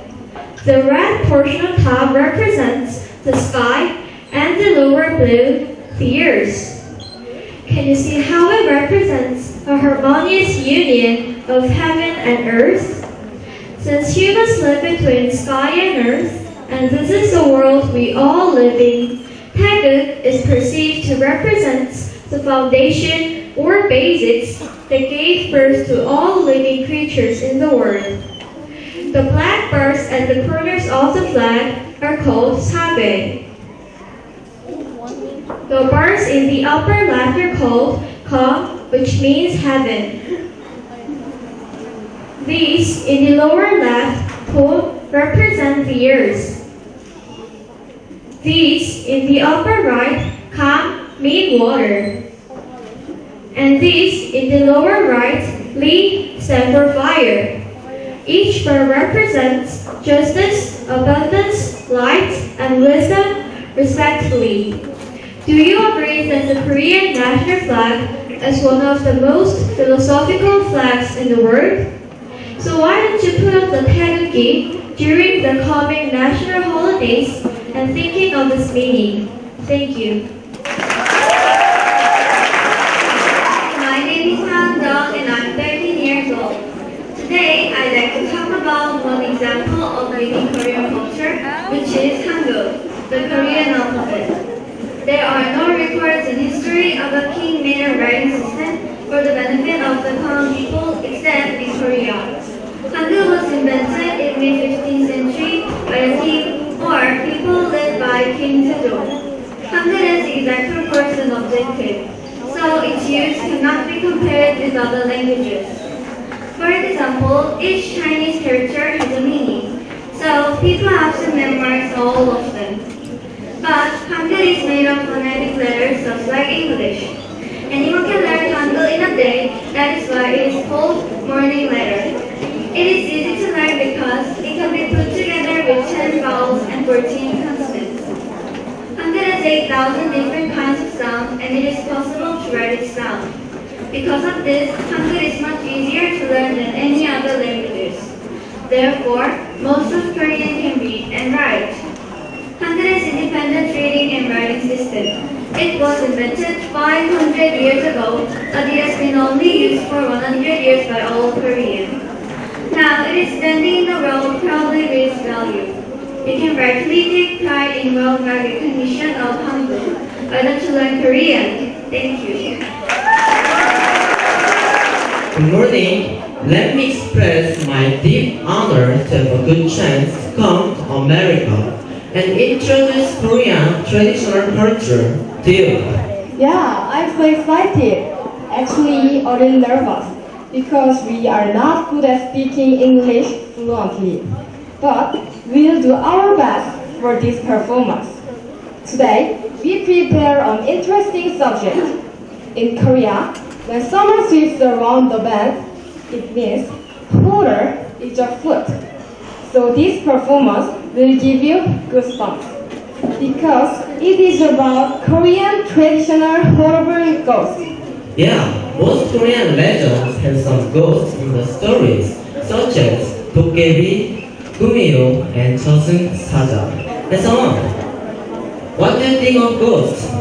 [SPEAKER 10] The red portion on top represents the sky and the lower blue, the earth. Can you see how it represents a harmonious union of heaven and earth? Since humans live between sky and earth, and this is the world we all live in, Taegu is perceived to represent the foundation or basics that gave birth to all living creatures in the world. The black bars at the corners of the flag are called sabe. The bars in the upper left are called ka, which means heaven. These in the lower left pole represent the earth. These in the upper right kam mean water. And these in the lower right li stand for fire. Each bar represents justice, abundance, light, and wisdom respectively. Do you agree that the Korean national flag is one of the most philosophical flags in the world? So why don't you put up the Taegukgi during the coming national holidays and thinking of this meaning? Thank you.
[SPEAKER 11] My name is Han-Dong and I'm 13 years old. Today, I'd like to talk about one example of living Korean culture, which is Hangul, the Korean alphabet. There are no records in history of a king made a writing system for the benefit of the common people except in Korea. Hangul was invented in mid-15th century by a king or people led by King Sejong. Hangul is exact proportion and objective, so its use cannot be compared with other languages. For example, each Chinese character has a meaning, so people have to memorize all of them. But Hangul is made of phonetic letters just like English. Anyone can learn Hangul in a day, that is why it is called morning letter. It is easy to learn because it can be put together with 10 vowels and 14 consonants. Hangul has 8,000 different kinds of sound and it is possible to write its sound. Because of this, Hangul is much easier to learn than any other languages. Therefore, most of Korean can read and write. Hangul is independent reading and writing system. It was invented 500 years ago, but it has been only used for 100 years by all Koreans. Now it is standing in the world proudly with its value. We can rightfully take pride in worldwide recognition of Hangul. Why don't you learn Korean? Thank you.
[SPEAKER 12] Good morning. Let me express my deep honor to have a good chance to come to America and introduce Korean traditional culture to you.
[SPEAKER 13] Yeah, I'm so excited. Actually, a little nervous because we are not good at speaking English fluently. But we'll do our best for this performance. Today, we prepare an interesting subject. In Korea, when someone sweeps around the bend, it means holder is a foot. So this performance will give you goosebumps because it is about Korean traditional horrible ghosts.
[SPEAKER 12] Yeah, most Korean legends have some ghosts in the stories, such as 도깨비, 구미호, and 저승 사자, and so on. What do you think of ghosts?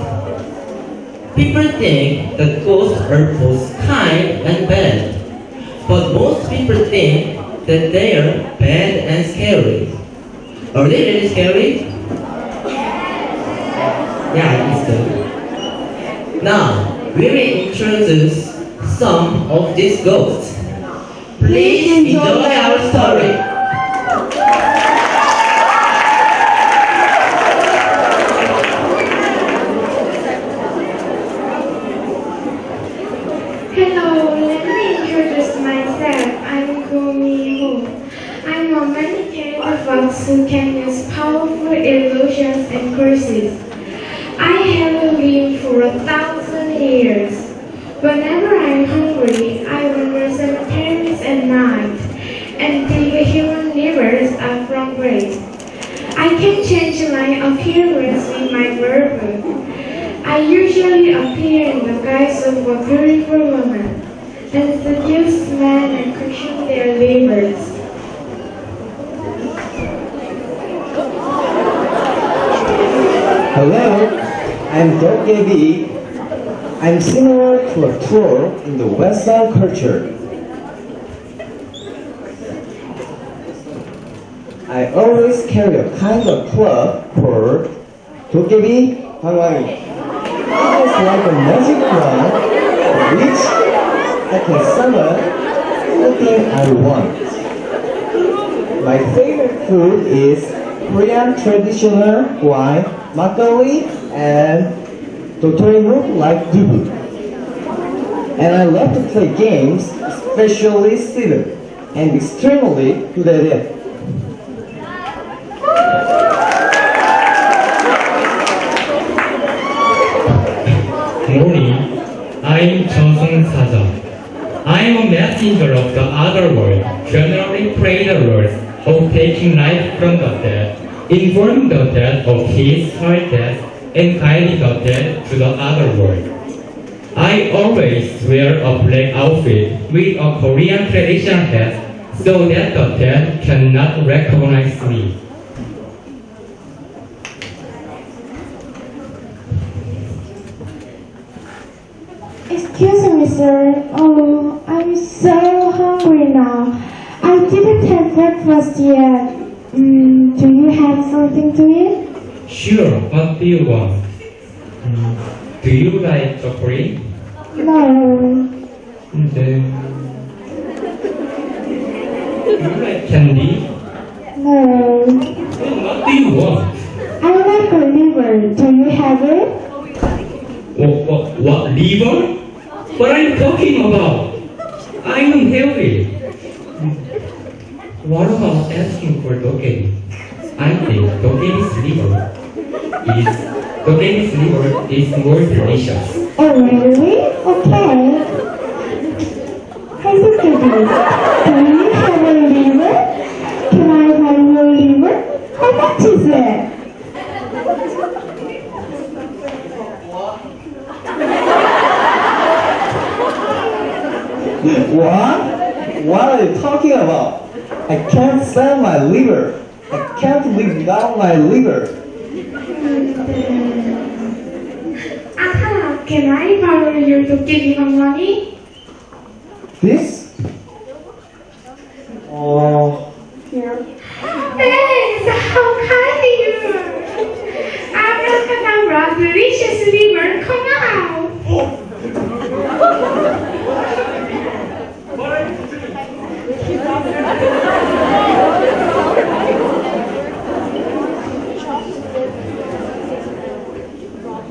[SPEAKER 12] People think that ghosts are both kind and bad, but most people think that they are bad and scary. Are they really scary? Yeah, I think so. Now, we will introduce some of these ghosts. Please enjoy our story.
[SPEAKER 10] Hello, let me introduce myself. I'm Gumiho. I'm a many and courses. I have lived for 1,000 years. Whenever I'm hungry, I wander cemeteries at night and dig human livers up from graves. I can change my appearance with my verbal. I usually appear in the guise of a beautiful woman and seduce men and consume their livers.
[SPEAKER 14] Hello, I'm Dogebi. I'm similar to a troll in the Western culture. I always carry a kind of club called Dogebi Hangwangi. It's like a magic wand which I can summon anything I want. My favorite food is Korean traditional wine, makgeolli, and dotorimu like dubu. And I love to play games, especially seated, and extremely good at it.
[SPEAKER 15] Good morning, I'm Jeong Saja. I'm a messenger of the other world, generally play the roles of taking life from the dead, informing the dead of his, her death, and guiding the dead to the other world. I always wear a black outfit with a Korean traditional hat so that the dead cannot recognize me.
[SPEAKER 10] Excuse me, sir. Oh, I'm so hungry now. I didn't have breakfast yet. Do you have something to eat?
[SPEAKER 15] Sure, what do you want? Do you like chocolate?
[SPEAKER 10] No.
[SPEAKER 15] Then, do you like candy?
[SPEAKER 10] No.
[SPEAKER 15] Then what do you want?
[SPEAKER 10] I like a liver. Do you have it?
[SPEAKER 15] What liver? What are you talking about? I'm unhealthy. What about asking for dogebi? I think dogebi's liver is more delicious.
[SPEAKER 10] Oh, really? Okay. Hey, Dogebi, do you have a liver? Can I have your liver? How much is it?
[SPEAKER 14] What? What are you talking about? I can't sell my liver. I can't live without my liver.
[SPEAKER 10] Aha, can I borrow your dogebi money?
[SPEAKER 14] This? Oh, here.
[SPEAKER 10] Thanks, how kind of you! Abracadabra, delicious liver, come out!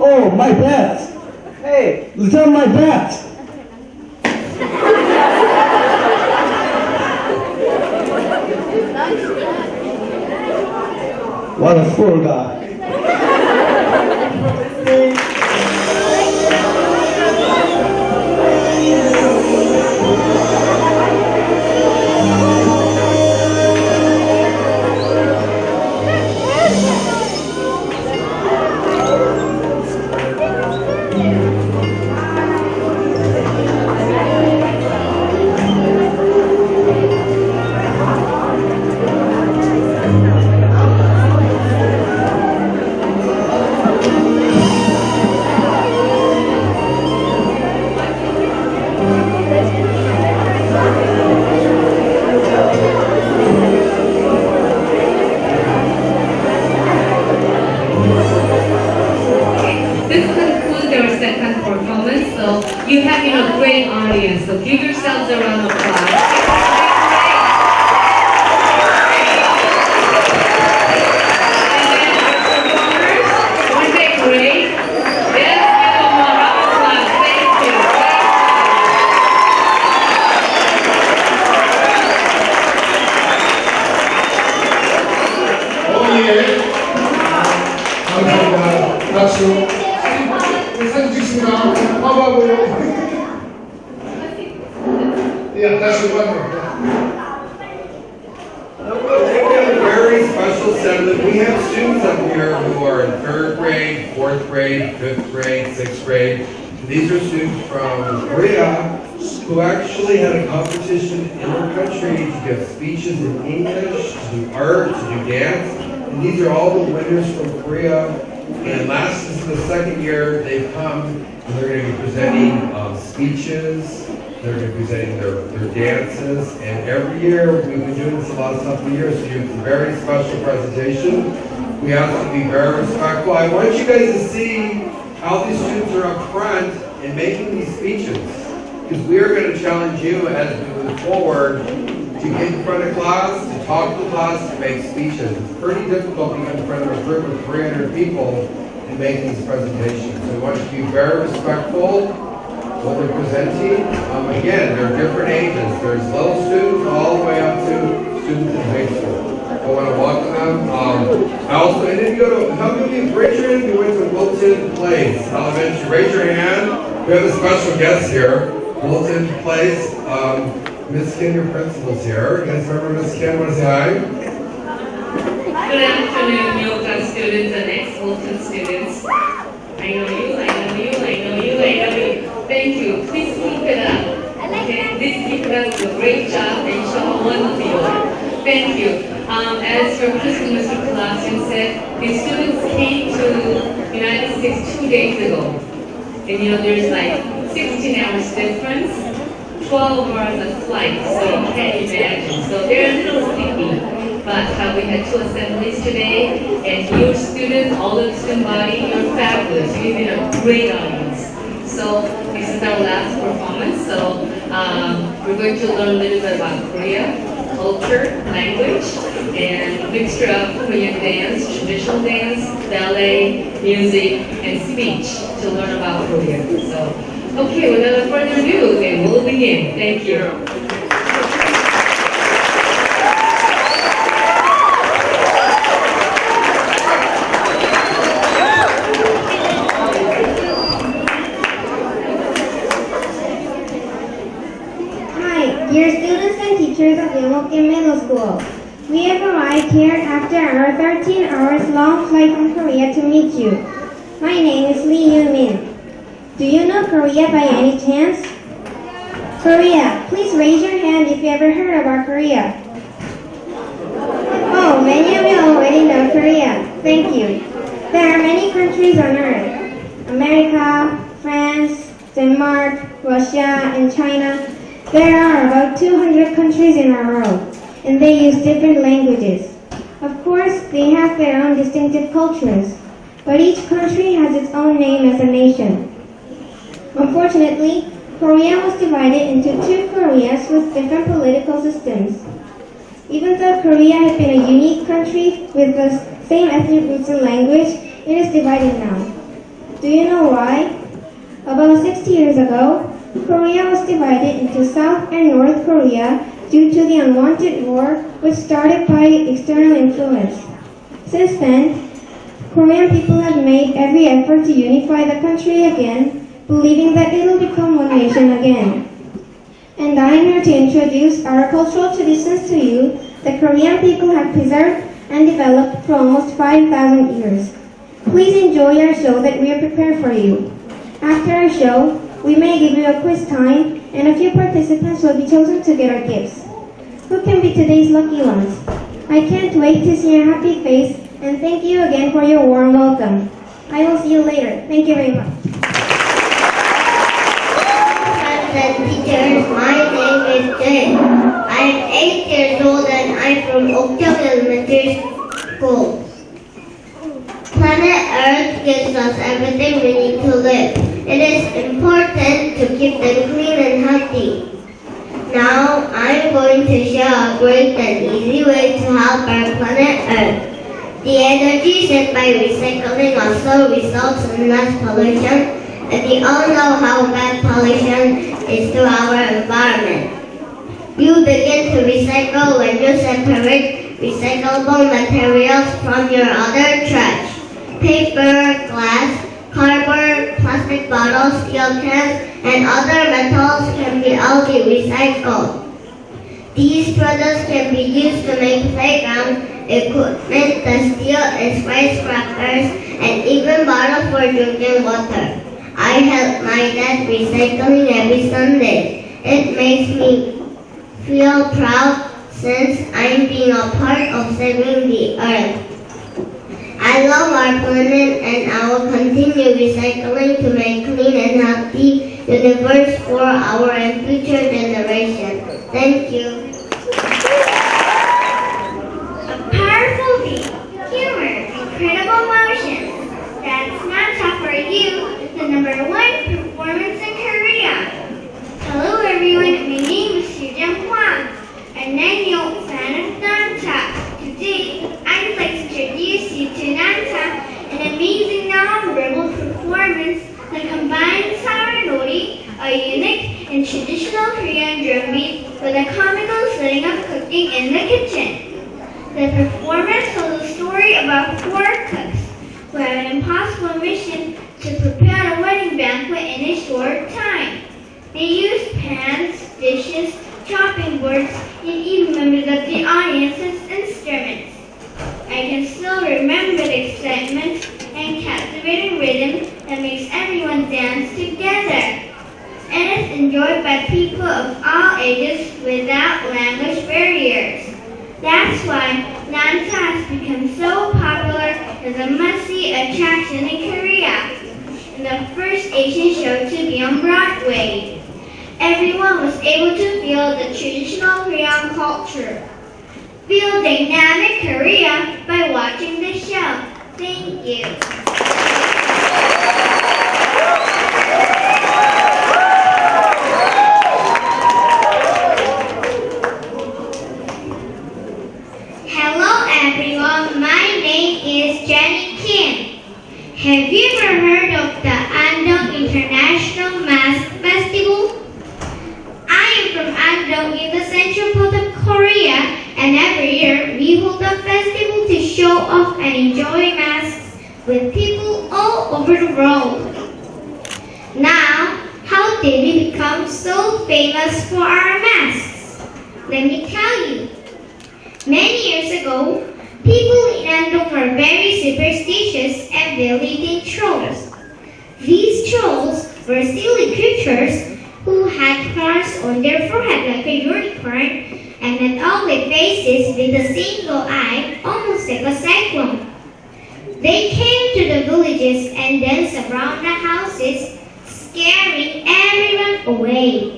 [SPEAKER 14] Oh, my bat! Hey, return my bat! What a fool guy.
[SPEAKER 9] This concludes our second performance. So you have been a great audience. So give yourselves a round of applause. Weren't they great? Yes, give them a round of applause. Thank you.
[SPEAKER 16] Oh yeah. 감사합니다. 박수. 사진 찍습니다. 봐봐요. 예, 다시 한번.
[SPEAKER 2] We have a very special assembly. We have students up here who are in 3rd grade, 4th grade, 5th grade, 6th grade. These are students from Korea who actually had a competition in their country to give speeches in English, to do art, to do dance. And these are all the winners from Korea. And this is the 2nd year they've come, and they're going to be presenting speeches. They're going to be presenting their dances, and every year, we've been doing this the last couple of years, so it's a very special presentation. We have to be very respectful. I want you guys to see how these students are up front and making these speeches, because we are going to challenge you as we move forward to get in front of class, to talk to the class, to make speeches. It's pretty difficult to get in front of a group of 300 people and make these presentations. So we want you to be very respectful what they're presenting. Again, there are different ages. There's little students all the way up to students in high school. I want to welcome them. I also, and if you go to, how many of you, raise your hand if you went to Wilton Place Elementary. Raise your hand. We have a special guest here. Wilton Place. Miss Kim, your principal's here. You guys remember Miss Kim? Want to say hi?
[SPEAKER 9] Good afternoon, yoga students and ex-Wilton students. I know you, I know you, I know you, I know you. Thank you. Please keep it up. Okay, please keep it up. Do a great job and show a wonderful yoga. Thank you. As your principal, Mr. Kalasian said, the students came to the United States 2 days ago. And you know, there's like 16 hours difference, 12 hours of flight, so you can't imagine. So they're a little sleepy. But we had 2 assemblies today, and your students, all of the student body, you're fabulous. You've been a great audience. So this is our last performance. So we're going to learn a little bit about Korea, culture, language, and a mixture of Korean dance, traditional dance, ballet, music, and speech to learn about Korea. So, okay, without further ado, then we'll begin. Thank you.
[SPEAKER 10] Dear students and teachers of Yongok-in Middle School, we have arrived here after our 13 hours long flight from Korea to meet you. My name is Lee Yoo-min. Do you know Korea by any chance? Korea, please raise your hand if you ever heard about Korea. Oh, many of you already know Korea. Thank you. There are many countries on earth. America, France, Denmark, Russia, and China. There are about 200 countries in our world, and they use different languages. Of course, they have their own distinctive cultures, but each country has its own name as a nation. Unfortunately, Korea was divided into 2 Koreas with different political systems. Even though Korea has been a unique country with the same ethnic roots and language, it is divided now. Do you know why? About 60 years ago, Korea was divided into South and North Korea due to the unwanted war which started by external influence. Since then, Korean people have made every effort to unify the country again, believing that it will become one nation again. And I am here to introduce our cultural traditions to you that Korean people have preserved and developed for almost 5,000 years. Please enjoy our show that we have prepared for you. After our show, we may give you a quiz time, and a few participants will be chosen to get our gifts. Who can be today's lucky ones? I can't wait to see your happy face, and thank you again for your warm welcome. I will see you later. Thank you very much.
[SPEAKER 5] Friends and teachers, my name is Jay. I am 8 years old and I am from Oakdale Elementary School. Planet Earth gives us everything we need to live. It is important to keep them clean and healthy. Now, I'm going to share a great and easy way to help our planet Earth. The energy sent by recycling also results in less pollution, and we all know how bad pollution is to our environment. You begin to recycle when you separate recyclable materials from your other trash. paper, glass, cardboard, plastic bottles, steel cans, and other metals can all be recycled. These products can be used to make playground equipment, the steel and skyscrapers, and even bottles for drinking water. I help my dad recycling every Sunday. It makes me feel proud since I'm being a part of saving the earth. I love our planet and I will continue recycling to make clean and healthy universe for our and future generations. Thank you.
[SPEAKER 6] A powerful beat, humor, incredible emotions. That's Nanta for you, the #1 performance in Korea. Hello everyone, my name is Sujin Hwang, a 9-year-old fan of Nanta. Today, I would like to introduce you to Nanta, an amazing non-verbal performance that combines saranori, a unique and traditional Korean drum beat, with a comical setting of cooking in the kitchen. The performance tells a story about 4 cooks who have an impossible mission to prepare a wedding banquet in a short time. They use pans, dishes, chopping boards, and even members of the audience as instruments. I can still remember the excitement and captivating rhythm that makes everyone dance together. And it's enjoyed by people of all ages without language barriers. That's why Nanta has become so popular as a must-see attraction in Korea, and the first Asian show to be on Broadway. Everyone was able to feel the traditional Korean culture. Feel dynamic Korea by watching the show. Thank you.
[SPEAKER 5] Hello everyone, my name is Jenny Kim. Have you ever heard of the Andong International Mask Festival? I am from Andong in the central part of Korea, and every year we hold a festival to show off and enjoy masks with people all over the world. Now, how did we become so famous for our masks? Let me tell you. Many years ago, people in Andong were very superstitious and believed in trolls. These trolls were silly creatures who had horns on their forehead like a unicorn and had ugly faces with a single eye, almost like a cyclone. They came to the villages and danced around the houses, scaring everyone away.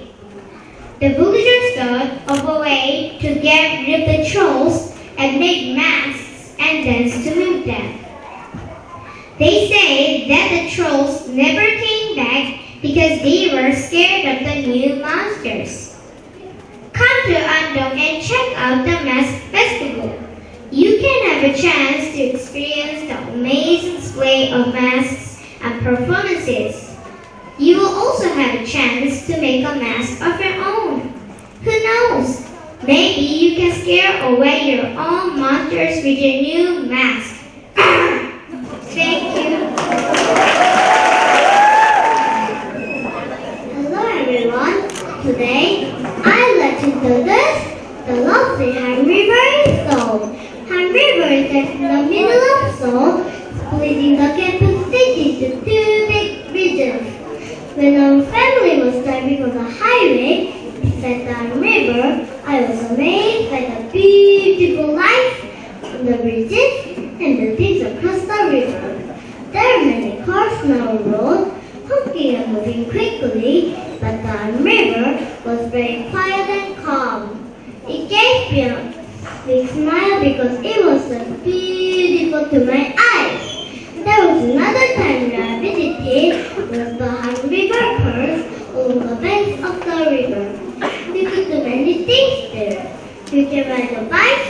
[SPEAKER 5] The villagers thought of a way to get rid of the trolls and make masks and dance to move them. They say that the trolls never came back because they were scared of the new monsters. Come to Andong and check out the mask festival. You can have a chance to experience the amazing display of masks and performances. You will also have a chance to make a mask of your own. Who knows? Maybe you can scare away your own monsters with your new mask. Thank you. Hello everyone. Today I'd like to introduce the lovely Han River in Seoul. Han River is in the middle of Seoul, splitting the capital city into 2 big regions. When our family was driving on the highway beside the river, I was amazed by the beautiful lights on the bridges and the things across the river. There are many cars on our road, honking and moving quickly, but the river was very quiet and calm. It gave me a big smile because it was so beautiful to my eyes. There was another time that I visited was the Han River Curve along the banks of the river. You could do many things there. You can ride a bike,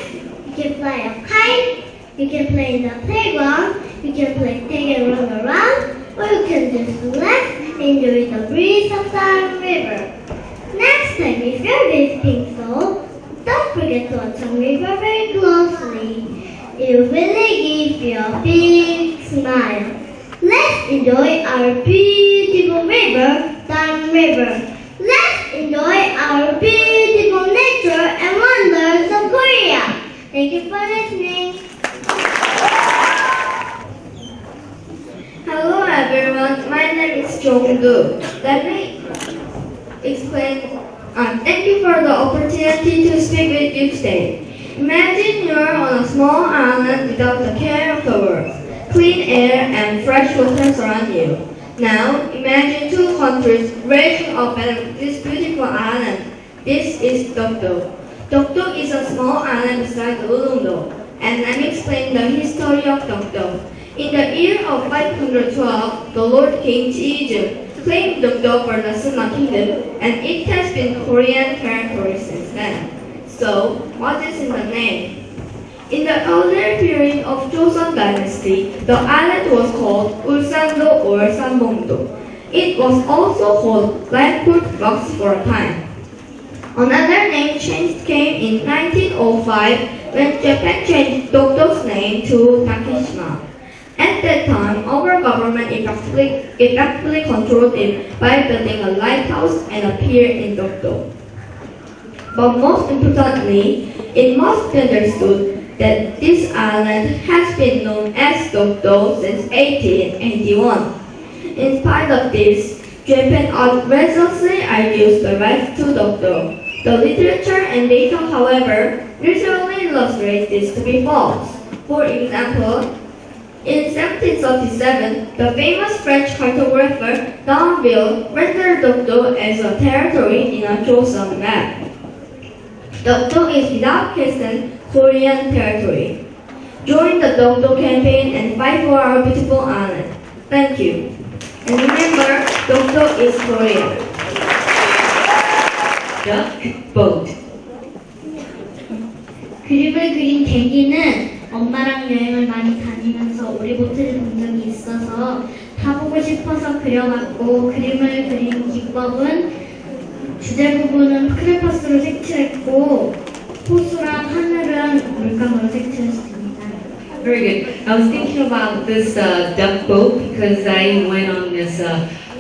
[SPEAKER 5] you can fly a kite, you can play in the playground, you can play tag and run around, or you can just relax and enjoy the breeze of the river. Next time if you're visiting Seoul, don't forget to watch the river very closely. It will really give you a big smile. Let's enjoy our beautiful river, Dan River. Let's enjoy our beautiful nature and wonders of Korea. Thank you for listening.
[SPEAKER 7] Hello everyone, my name is Jong-gu. Let me explain. Thank you for the opportunity to speak with you today. Imagine you're on a small island without the care of the world. Clean air and fresh water surround you. Now, imagine two countries raging up at this beautiful island. This is Dokdo. Dokdo is a small island beside Ulleungdo. And let me explain the history of Dokdo. In the year of 512, the Lord King Chiju claimed Dokdo for the Silla Kingdom, and it has been Korean territory since then. So, what is in the name? In the earlier period of Joseon Dynasty, the island was called Ulsando or Sanbongdo. It was also called Blackwood Rocks for a time. Another name change came in 1905 when Japan changed Dokdo's name to Takeshima. At that time, our government effectively controlled it by building a lighthouse and a pier in Dokdo. But most importantly, it must be understood that this island has been known as Dokdo since 1881. In spite of this, Japan outrageously argues the right to Dokdo. The literature and data, however, usually illustrate this to be false. For example, in 1737, the famous French cartographer D'Anville rendered Dokdo as a territory in a Joseon map. Dokdo is without question Korean territory. Join the Dokdo campaign and fight for our beautiful island. Thank you. And remember, Dokdo is Korea.
[SPEAKER 9] Duck boat.
[SPEAKER 10] 그림을 그린 계기는 엄마랑 여행을 많이 다니면서 오리보트를 본 적이 있어서 타보고 싶어서 그려봤고, 그림을 그린 기법은 주제 부분은 크레파스로 색칠했고 호수랑 하늘은 물감으로 색칠했습니다.
[SPEAKER 9] Very good. I was thinking about this duck boat because I went on this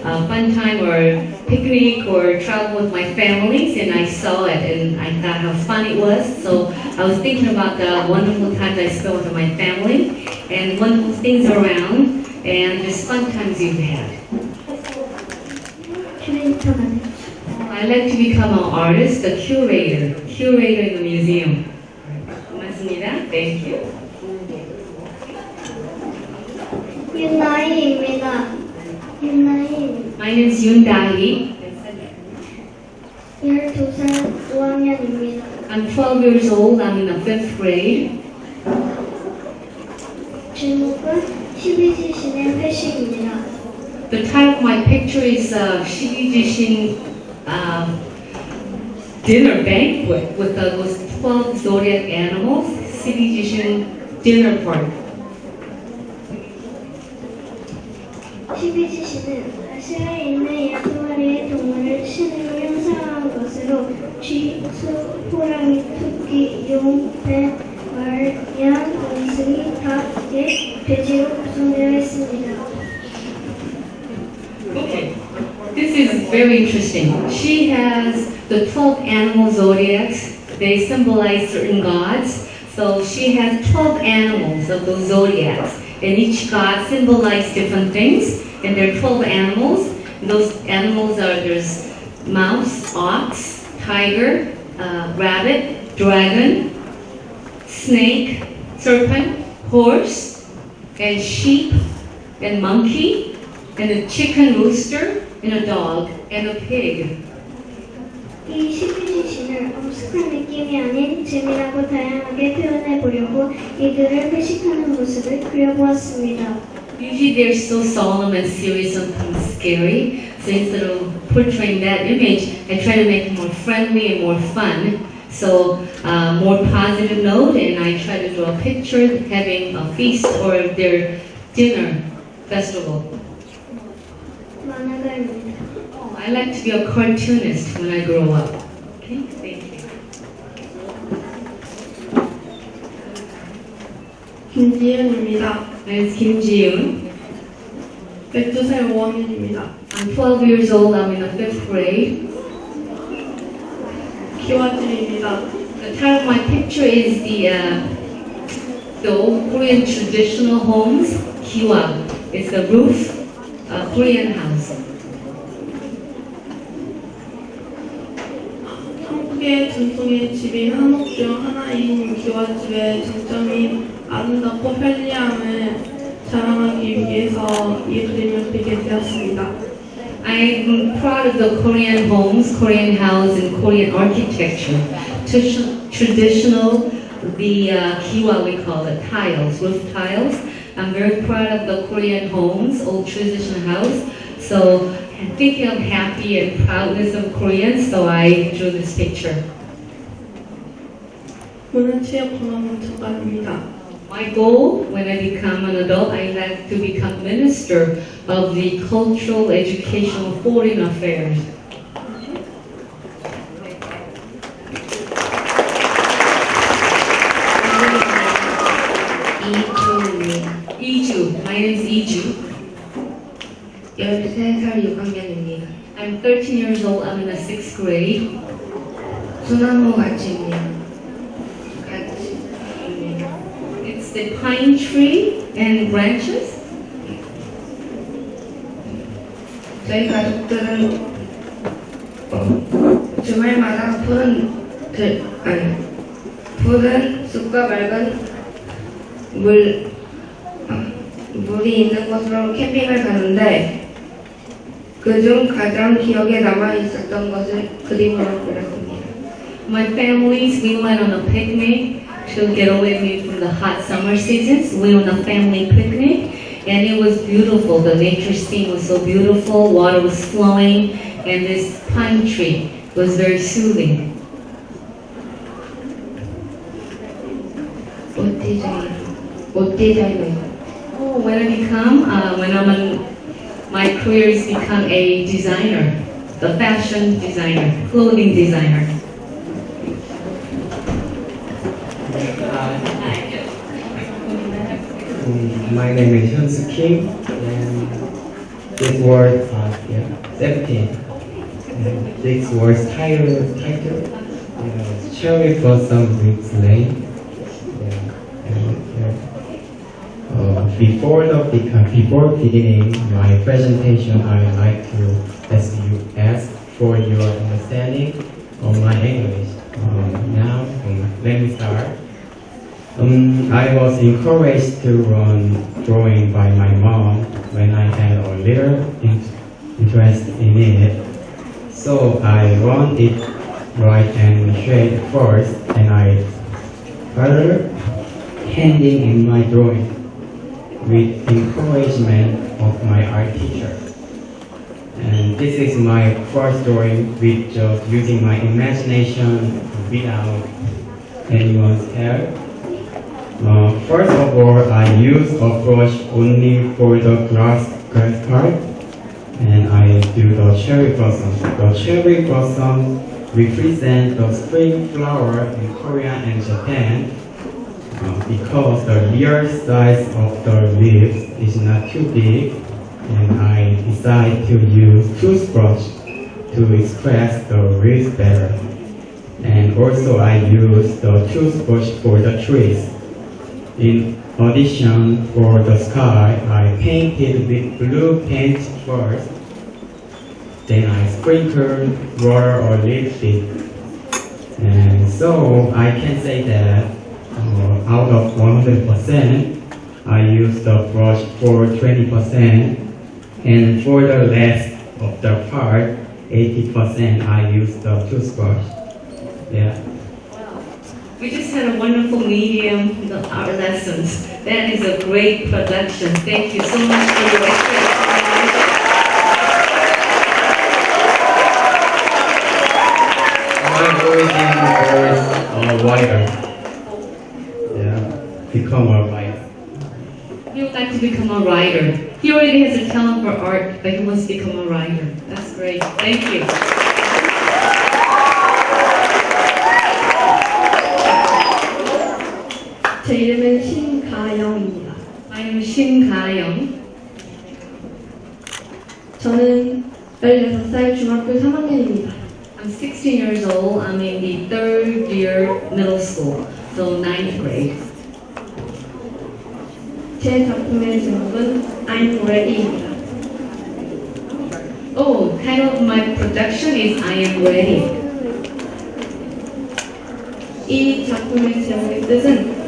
[SPEAKER 9] fun time or picnic or travel with my families, and I saw it and I thought how fun it was. So I was thinking about the wonderful times I spent with my family and wonderful things around and just fun times you've had. I'd like to become an artist, a curator in the museum. 고맙습니다. Thank you.
[SPEAKER 10] 윤나희입니다. 윤나희.
[SPEAKER 9] My name is Yoon Da-hee.
[SPEAKER 10] 12살 5학년입니다.
[SPEAKER 9] I'm 12 years old. I'm in the 5th grade.
[SPEAKER 10] 제목은 12지신의 회식입니다.
[SPEAKER 9] The title of my picture is Shigijishin dinner banquet with those 12 zodiac animals. Shigijishin dinner party.
[SPEAKER 10] 12지신은 아시아에 있는 12마리의 동물을 신으로 형상한 것으로 쥐, 소, 호랑이, 토끼, 용, 배, 말, 양, 원숭이, 닭, 개, 돼지로 구성되어 있습니다.
[SPEAKER 9] Okay, this is very interesting. She has the 12 animal zodiacs. They symbolize certain gods. So she has 12 animals of those zodiacs. And each god symbolizes different things. And there are 12 animals. And those animals are, there's mouse, ox, tiger, rabbit, dragon, snake, serpent, horse, and sheep, and monkey, and a chicken rooster, and a dog, and a pig.
[SPEAKER 10] 이 12지신을 엄숙한 느낌이 아닌 재미나고 다양하게 표현해 보려고 이들을 회식하는 모습을 그려보았습니다.
[SPEAKER 9] Usually they're so solemn and serious, sometimes scary. So instead of portraying that image, I try to make it more friendly and more fun. So more positive note, and I try to draw a picture having a feast or their dinner festival.
[SPEAKER 10] 만화가입니다.
[SPEAKER 9] Oh, I like to be a cartoonist when I grow up. Okay, thank you.
[SPEAKER 10] 김지은입니다.
[SPEAKER 9] My name is Kim Ji-yoon.
[SPEAKER 10] 12살 5학년입니다.
[SPEAKER 9] I'm 12 years old. I'm in the 5th grade.
[SPEAKER 10] 기와집입니다.
[SPEAKER 9] The title of my picture is the old Korean traditional homes, kiwa. It's the roof, Korean house.
[SPEAKER 10] 한국의 전통의 집인 한옥 중 하나인 기와집의 장점인 아름답고 편리함을 자랑하기 위해서 이 그림을 그리게 되었습니다.
[SPEAKER 9] I'm proud of the Korean homes, Korean house, and Korean architecture. Traditional, the kiwa we call it, tiles, roof tiles. I'm very proud of the Korean homes, old traditional house. So thinking of happy and proudness of Koreans, so I drew this picture.
[SPEAKER 10] 문화체육관광부총관입니다.
[SPEAKER 9] My goal when I become an adult, I like to become Minister of the Cultural, Educational, Foreign Affairs. 이주. My name is 이주.
[SPEAKER 10] 13살 6학년입니다.
[SPEAKER 9] I'm 13 years old. I'm in the 6th grade.
[SPEAKER 10] 소나무 같이입니다.
[SPEAKER 9] It's the pine tree and branches.
[SPEAKER 10] 저희 가족들은 주말마다 푸른 숲과 맑은 물이 있는 곳으로 캠핑을 가는데 그중 가장 기억에 남아 있었던 것을 그림으로 그렸습니다.
[SPEAKER 9] My families, we went on a picnic to get away from the hot summer seasons. We went on a family picnic and it was beautiful. The nature scene was so beautiful, water was flowing, and this pine tree was very soothing.
[SPEAKER 10] 옷 디자이너.
[SPEAKER 9] When I become, my career is become a designer, the fashion designer, clothing designer.
[SPEAKER 15] My name is Hyun-soo Kim, and this was 17. And this was title Cherry Blossom with Lane. Before beginning my presentation, I would like to ask for your understanding of my English. Now, let me start. I was encouraged to run drawing by my mom when I had a little interest in it. So I learned it right and straight first, and I further handing in my drawing with encouragement of my art teacher. And this is my first drawing with just using my imagination without anyone's help. First of all, I use a brush only for the grass part, and I do the cherry blossom. The cherry blossom represent the spring flower in Korea and Japan because the real size of the leaves is not too big, and I decide to use toothbrush to express the leaves better. And also I use the toothbrush for the trees. In addition, for the sky, I painted with blue paint first. Then I sprinkled water or lipstick. And so I can say that out of 100%, I use the brush for 20%. And for the rest of the part, 80%, I use the toothbrush. Yeah.
[SPEAKER 9] We just had a wonderful medium art lessons. That is a great production. Thank you so much for your experience.
[SPEAKER 15] My origin was a writer. Yeah, become a writer.
[SPEAKER 9] He would like to become a writer. He already has a talent for art, but he wants to become a writer. That's great. Thank you.
[SPEAKER 10] 제 이름은 신가영입니다.
[SPEAKER 9] My My name is 신가영.
[SPEAKER 10] 저는 16살 중학교 3학년입니다.
[SPEAKER 9] I'm 16 years old. I'm in the third year middle school, so 9th grade.
[SPEAKER 10] 제 작품의 제목은 I'm Ready입니다.
[SPEAKER 9] Oh, title of my production is I Am Ready.
[SPEAKER 10] 이 작품의 제목의 뜻은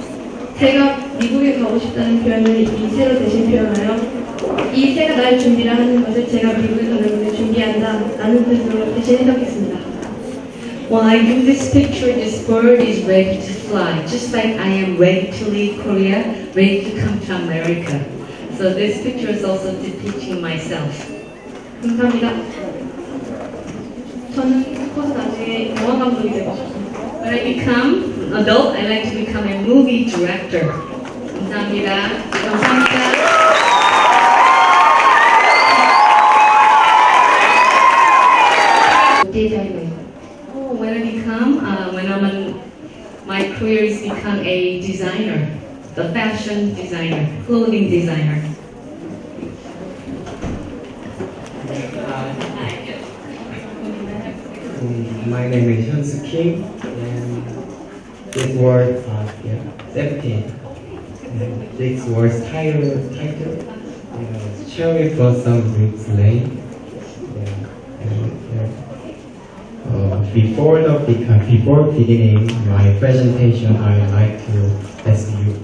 [SPEAKER 10] 새가 미국에 가고 싶다는 표현을 이 새로 대신 표현하여 이 새가 날 준비라 하는 것을 제가 미국에 가는 것을 준비한다 라는 뜻으로 대신 해석했습니다.
[SPEAKER 9] When I do this picture, this bird is ready to fly, just like I am ready to leave Korea, ready to come to America. So this picture is also depicting myself.
[SPEAKER 10] 감사합니다. 저는 커서 나중에 영화 감독이 되고 싶습니다.
[SPEAKER 9] When I become an adult, I like to become a movie director. 감사합니다. 감사합니다. Oh, when I become, my career is become a designer, the fashion designer, clothing designer.
[SPEAKER 17] My name is Hyun-soo Kim, and this was 17. And this was title Cherry Blossom with Lane. Before beginning my presentation, I would like to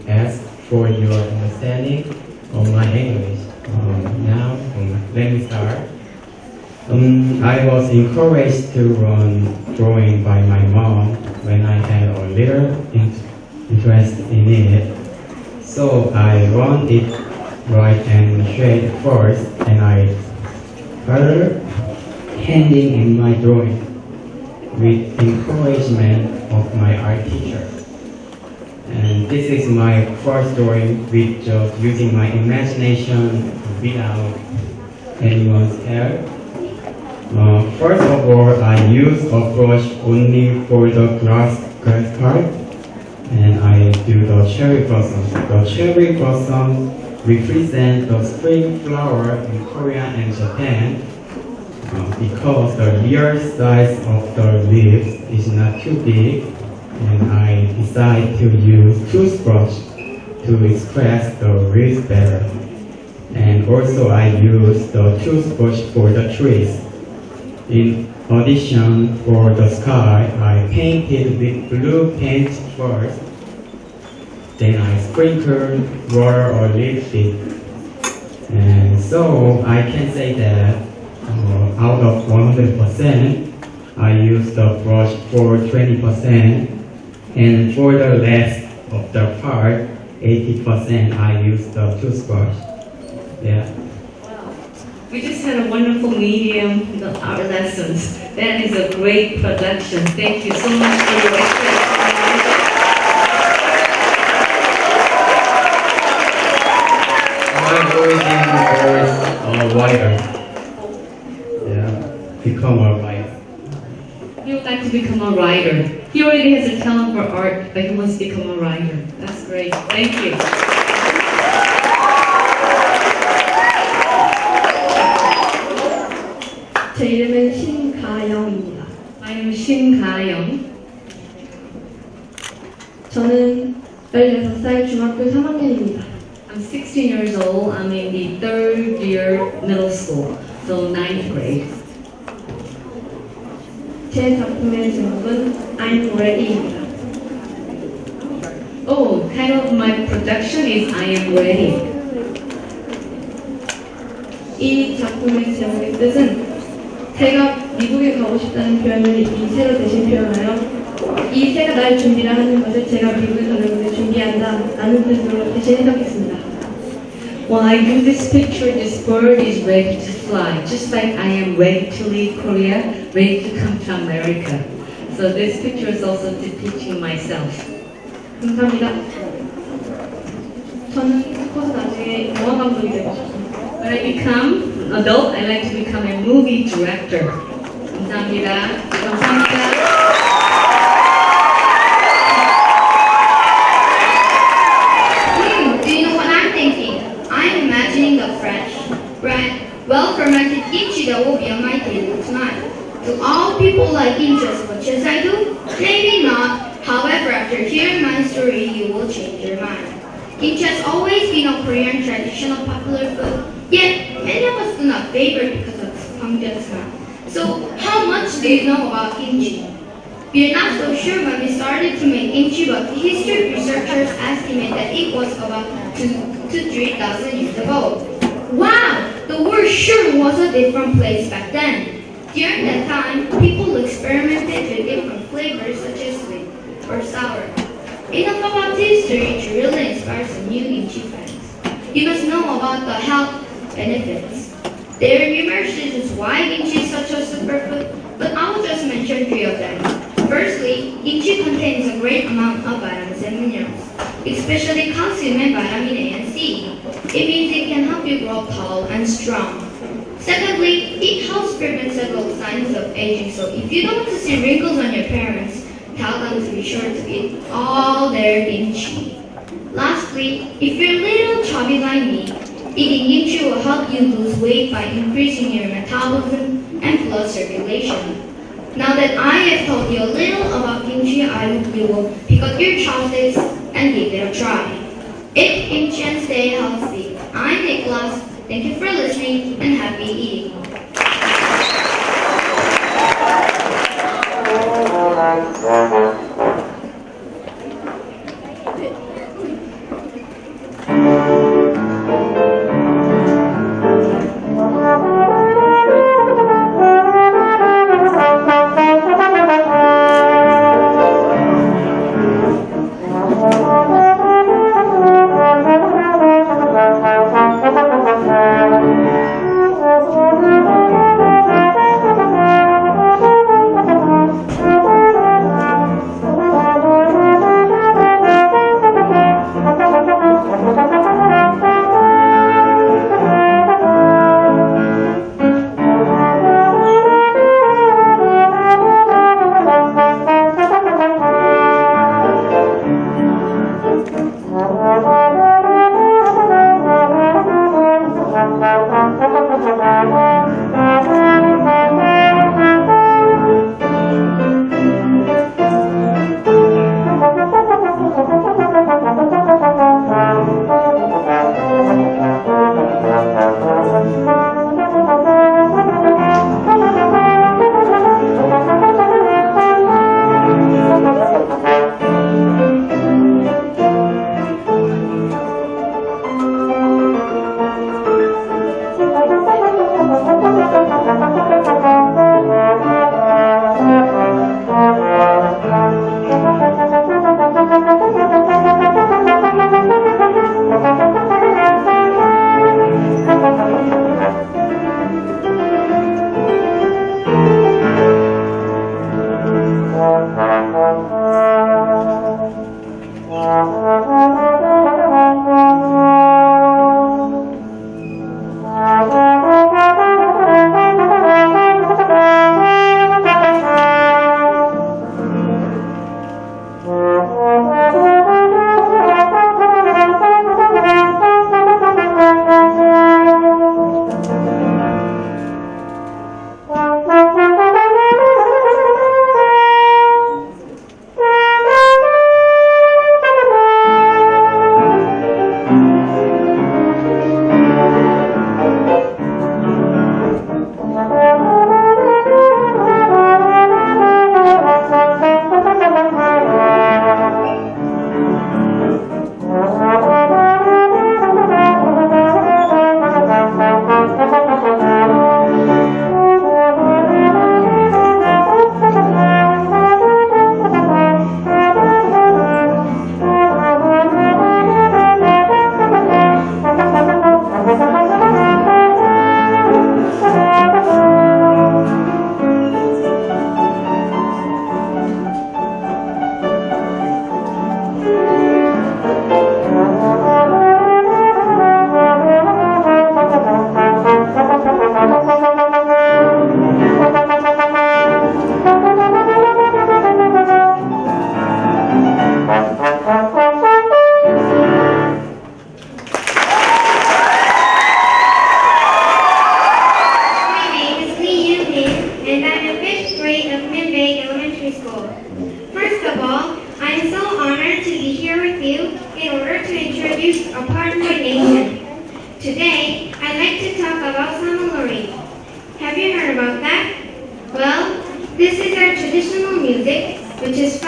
[SPEAKER 17] ask for your understanding of my English. Now, let me start. I was encouraged to run drawing by my mom when I had a little interest in it. So I learned it right and straight first, and I started handing in my drawing with encouragement of my art teacher. And this is my first drawing with just using my imagination without anyone's help. First of all, I use a brush only for the grass part, and I do the cherry blossom. The cherry blossom represent the spring flower in Korea and Japan because the real size of the leaves is not too big, and I decide to use toothbrush to express the leaves better. And also I use the toothbrush for the trees. In addition, for the sky, I painted with blue paint first. Then I sprinkled water a little bit. And so I can say that out of 100%, I use the brush for 20%. And for the rest of the part, 80%, I use the toothbrush. Yeah.
[SPEAKER 9] We just had a wonderful medium, our lessons. That is a great production. Thank you so much for your experience.
[SPEAKER 17] My origin was a writer. Yeah, become a writer.
[SPEAKER 9] He would like to become a writer. He already has a talent for art, but he wants to become a writer. That's great. Thank you.
[SPEAKER 10] 제 이름은 신가영입니다.
[SPEAKER 9] My name is 신가영.
[SPEAKER 10] 저는 16살 중학교 3학년입니다.
[SPEAKER 9] I'm 16 years old. I'm in the third year middle school, so 9th grade.
[SPEAKER 10] 제 작품의 제목은 I'm Ready입니다.
[SPEAKER 9] Oh, title of my production is I Am Ready.
[SPEAKER 10] 이 작품의 제목의 뜻은 새가 미국에 가고 싶다는 표현을 이 새로 대신 표현하여 이 새가 날 준비라 하는 것을 제가 미국에 가는 것을 준비한다 라는 뜻으로 대신 해석했습니다.
[SPEAKER 9] When I do this picture, this bird is ready to fly, just like I am ready to leave Korea, ready to come to America. So this picture is also depicting myself.
[SPEAKER 10] 감사합니다. 저는 커서 나중에 영화 감독이 되고 싶습니다.
[SPEAKER 9] When I become an adult, I like to become a movie director. 감사합니다. 감사합니다.
[SPEAKER 5] Do you know what I'm thinking?
[SPEAKER 7] well-fermented kimchi that will be on my table tonight. Do all people like kimchi as much as I do? Maybe not. However, after hearing my story, you will change your mind. Kimchi has always been a Korean traditional popular food, yet many of us do not favor it because of its pungent smell. So, how much do you know about kimchi? We are not so sure when we started to make kimchi, but history researchers estimate that it was about 2,000 to 3,000 years ago. Wow! The world sure was a different place back then. During that time, people experimented with different flavors such as sweet or sour. Enough about history to really inspire some new kimchi fans. You must know about the health benefits. There are numerous reasons why kimchi is such a superfood, but I will just mention 3 of them. Firstly, kimchi contains a great amount of vitamins and minerals, especially calcium and vitamin A and C. It means it can help you grow tall and strong. Secondly, it helps prevent several signs of aging, so if you don't want to see wrinkles on your parents, tell them to be sure to eat all their kimchi. Lastly, if you're a little chubby like me, eating kimchi will help you lose weight by increasing your metabolism and blood circulation. Now that I have told you a little about kimchi, I hope you will pick up your chopsticks and give it a try. Eat kimchi and stay healthy. I'm Nicholas. Thank you for listening and happy eating.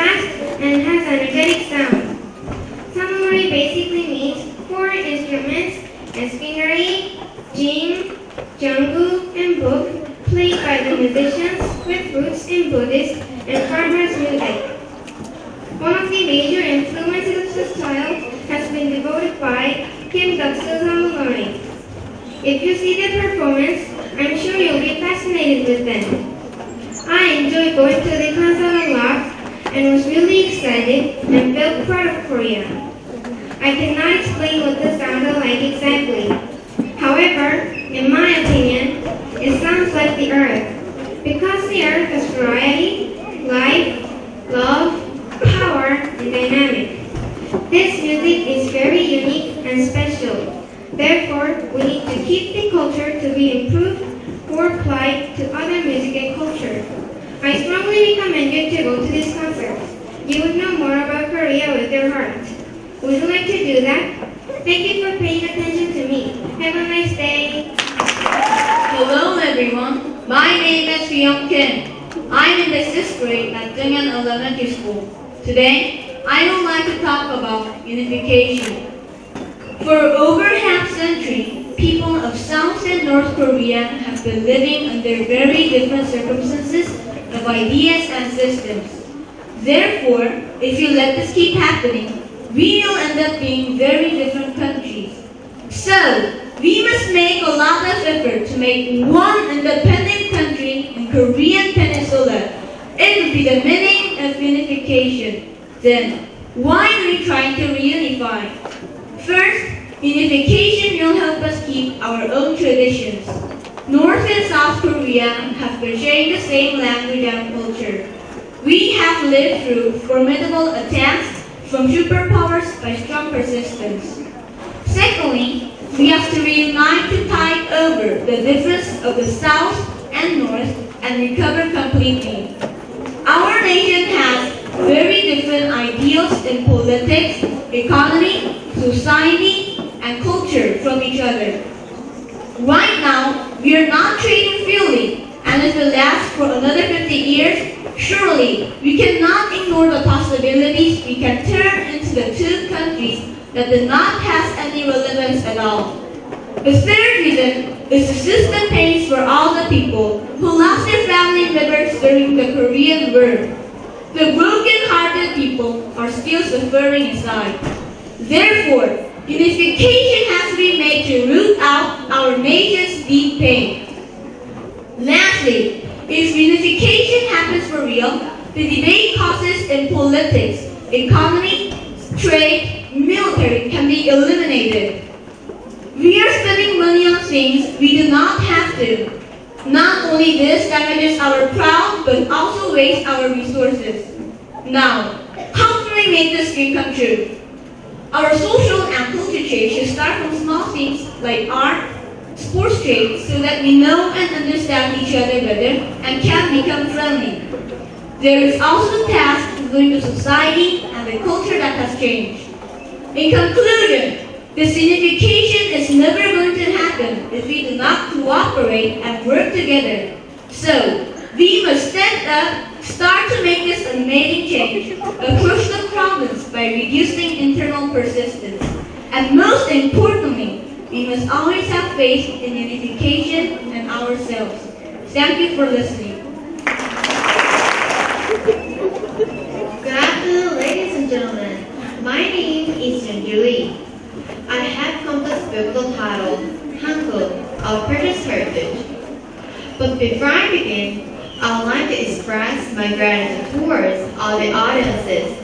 [SPEAKER 10] fast and has energetic sound. Samurai basically means 4 instruments as spinnery, jin, jangu, and book, played by the musicians with roots in Buddhist and farmers' music. One of the major influences of the style has been devoted by Kim Daksu Samurai. If you see their performance, I'm sure you'll be fascinated with them. I enjoyed going to the concert a lot and was really excited and felt proud of Korea. I cannot explain what the sounded like exactly. However, in my opinion, it sounds like the earth, because the earth has variety, life, love, power, and dynamic. This music is very unique and special. Therefore, we need to keep the culture to be improved or applied to other music and culture. I strongly recommend you to go to this concert. You would know more about Korea with your heart. Would you like to do that? Thank you for paying attention to me. Have a nice day.
[SPEAKER 7] Hello everyone, my name is Hyung Kim. I'm in the 6th grade at Dongyeon Elementary School. Today, I would like to talk about unification. For over half century, people of South and North Korea have been living under very different circumstances of ideas and systems. Therefore, if you let this keep happening, we will end up being very different countries. So, we must make a lot of effort to make one independent country in Korean Peninsula. It would be the meaning of unification. Then, why are we trying to reunify? First, unification will help us keep our own traditions. North and South Korea have been sharing the same language and culture. We have lived through formidable attacks from superpowers by strong persistence. Secondly, we have to reunite to tide over the difference of the South and North and recover completely. Our nation has very different ideals in politics, economy, society, and culture from each other. Right now, we are not trading freely, and if it lasts for another 50 years, surely we cannot ignore the possibilities we can turn into the two countries that do not have any relevance at all. The third reason is the system pays for all the people who lost their family members during the Korean War. The broken-hearted people are still suffering inside. Therefore, unification has to be made to root out our nation's deep pain. Lastly, if unification happens for real, the debate causes in politics, economy, trade, military can be eliminated. We are spending money on things we do not have to. Not only this damages our pride, but also wastes our resources. Now, how can we make this dream come true? Our social and culture change should start from small things like art, sports trade, so that we know and understand each other better and can become friendly. There is also the task of doing the society and the culture that has changed. In conclusion, this unification is never going to happen if we do not cooperate and work together. So, we must stand up, start to make this amazing change, approach the problems by reducing internal persistence, and most importantly, we must always have faith in unification and ourselves. Thank you for listening.
[SPEAKER 18] Good afternoon, ladies and gentlemen. My name is Julie. I have come to speak the title, Hangul, Our Precious Heritage. But before I begin, I would like to express my gratitude towards all the audiences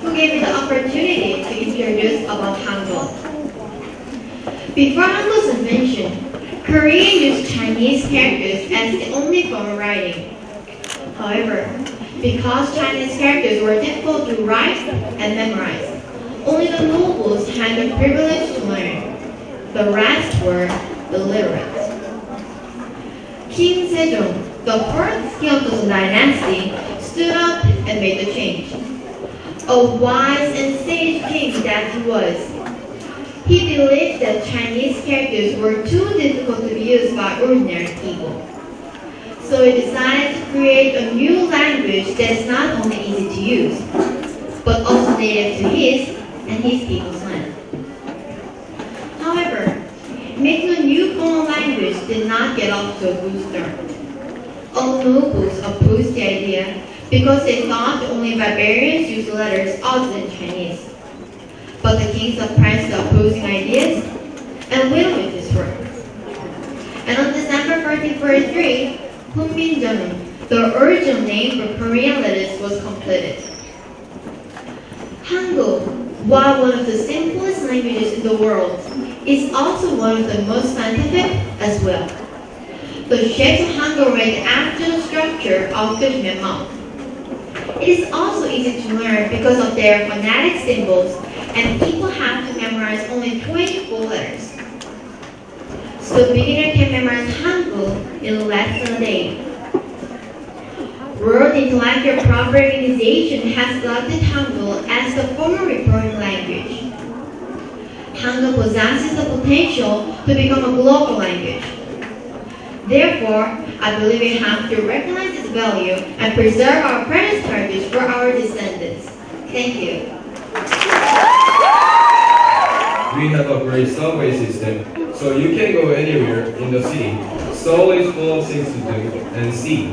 [SPEAKER 18] who gave me the opportunity to introduce about Hangul. Before Hangul's invention, Korea used Chinese characters as the only form of writing. However, because Chinese characters were difficult to write and memorize, only the nobles had the privilege to learn. The rest were illiterate. King Sejong, the fourth king of the Joseon dynasty, stood up and made the change. A wise and sage king that he was. He believed that Chinese characters were too difficult to be used by ordinary people. So we decided to create a new language that is not only easy to use, but also native to his and his people's land. However, making a new common language did not get off to a good start. All nobles opposed the idea because they thought only barbarians used letters other than Chinese. But the king suppressed the opposing ideas and went with his work. And on December 1443, Hunminjeongeum, the original name for Korean letters, was completed. Hangul, while one of the simplest languages in the world, is also one of the most scientific as well. The shapes of Hangul read after the structure of the Myanmar. It is also easy to learn because of their phonetic symbols, and people have to memorize only 24 letters. So beginner can memorize Hangul in less than a day. World Intellectual Property Organization has selected Hangul as the formal reporting language. Hangul possesses the potential to become a global language. Therefore, I believe we have to recognize its value and preserve our precious heritage for our descendants. Thank you.
[SPEAKER 19] We have a great subway system, so you can go anywhere in the city. Seoul is full of things to do and see.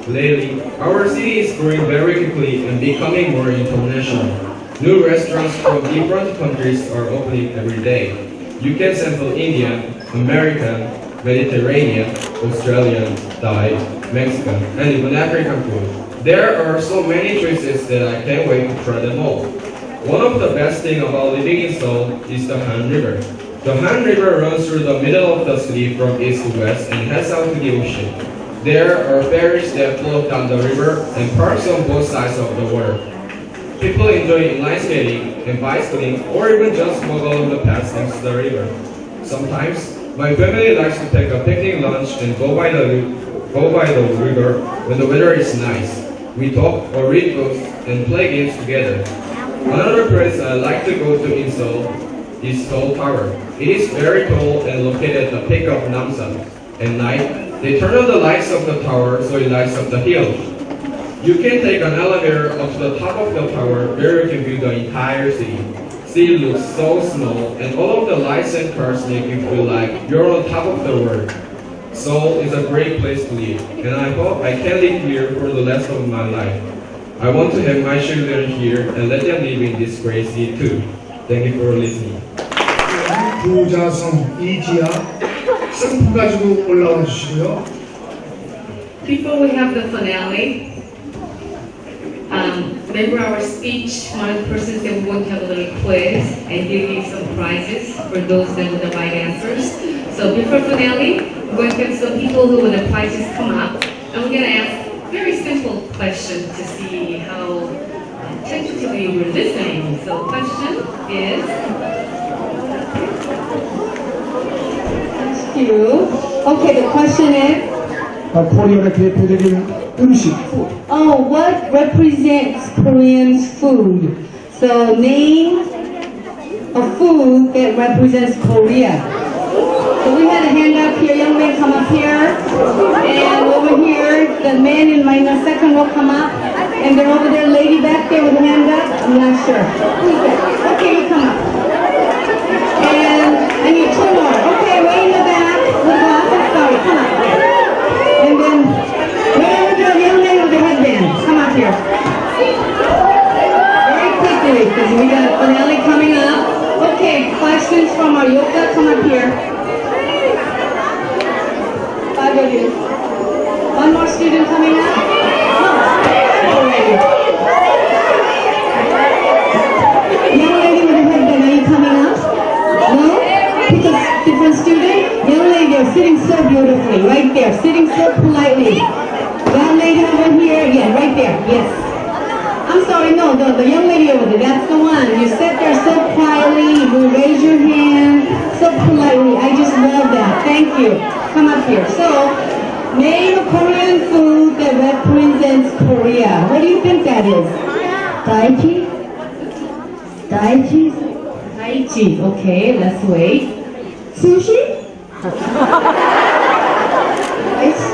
[SPEAKER 19] Lately, our city is growing very quickly and becoming more international. New restaurants from different countries are opening every day. You can sample Indian, American, Mediterranean, Australian, Thai, Mexican, and even African food. There are so many choices that I can't wait to try them all. One of the best things about living in Seoul is the Han River. The Han River runs through the middle of the city from east to west and heads out to the ocean. There are ferries that float down the river and parks on both sides of the water. People enjoy inline skating and bicycling or even just walk along the paths next to the river. Sometimes, my family likes to take a picnic lunch and go by the river when the weather is nice. We talk or read books and play games together. Another place I like to go to in Seoul is Seoul Tower. It is very tall and located at the peak of Namsan. At night, they turn on the lights of the tower so it lights up the hill. You can take an elevator up to the top of the tower where you can view the entire city. City looks so small and all of the lights and cars make you feel like you're on top of the world. Seoul is a great place to live and I hope I can live here for the rest of my life. I want to have my children here and let them live in this great city too. Thank you for listening.
[SPEAKER 16] 부자성 이지아 상품 가지고 올라와 주시고요.
[SPEAKER 9] Before we have the finale, remember our speech, one person said we're going to have a little quiz and give you some prizes for those that with the right answers. So before finale, we're going to have some people who when the prizes come up, and we're going to ask very simple questions to see how attentively we're listening. So question is...
[SPEAKER 1] Thank you. Okay, the question is...
[SPEAKER 16] 코리아의 대표적인 음식, food.
[SPEAKER 1] Oh, what represents Korean food? So name a food that represents Korea. So we had a hand up here, young man come up here, and over here, the man in my second row come up, and then over there, lady back there with a hand up, I'm not sure. Who's that? Okay, you come up. And I need two more. Okay, way in the back, with glasses, sorry, come up. And then, way over there, the young man with the headband, come up here. Very quickly, because we got a finale coming up. Okay, questions from our yoga, come up here. Five of you. One more student coming up? No, already. Young lady with the headband, are you coming up? No? Pick a different student? Young lady, you're sitting so beautifully, right there, sitting so politely. Young lady over here, yeah, right there, yes. I'm sorry, no, the young lady over there, that's the one. You sit there so quietly, you raise your hand, so politely. I just love that. Thank you. Come up here. So, name a Korean food that represents Korea. What do you think that is? Daichi? Daichi? Daichi. Okay, let's wait. Sushi? Rice?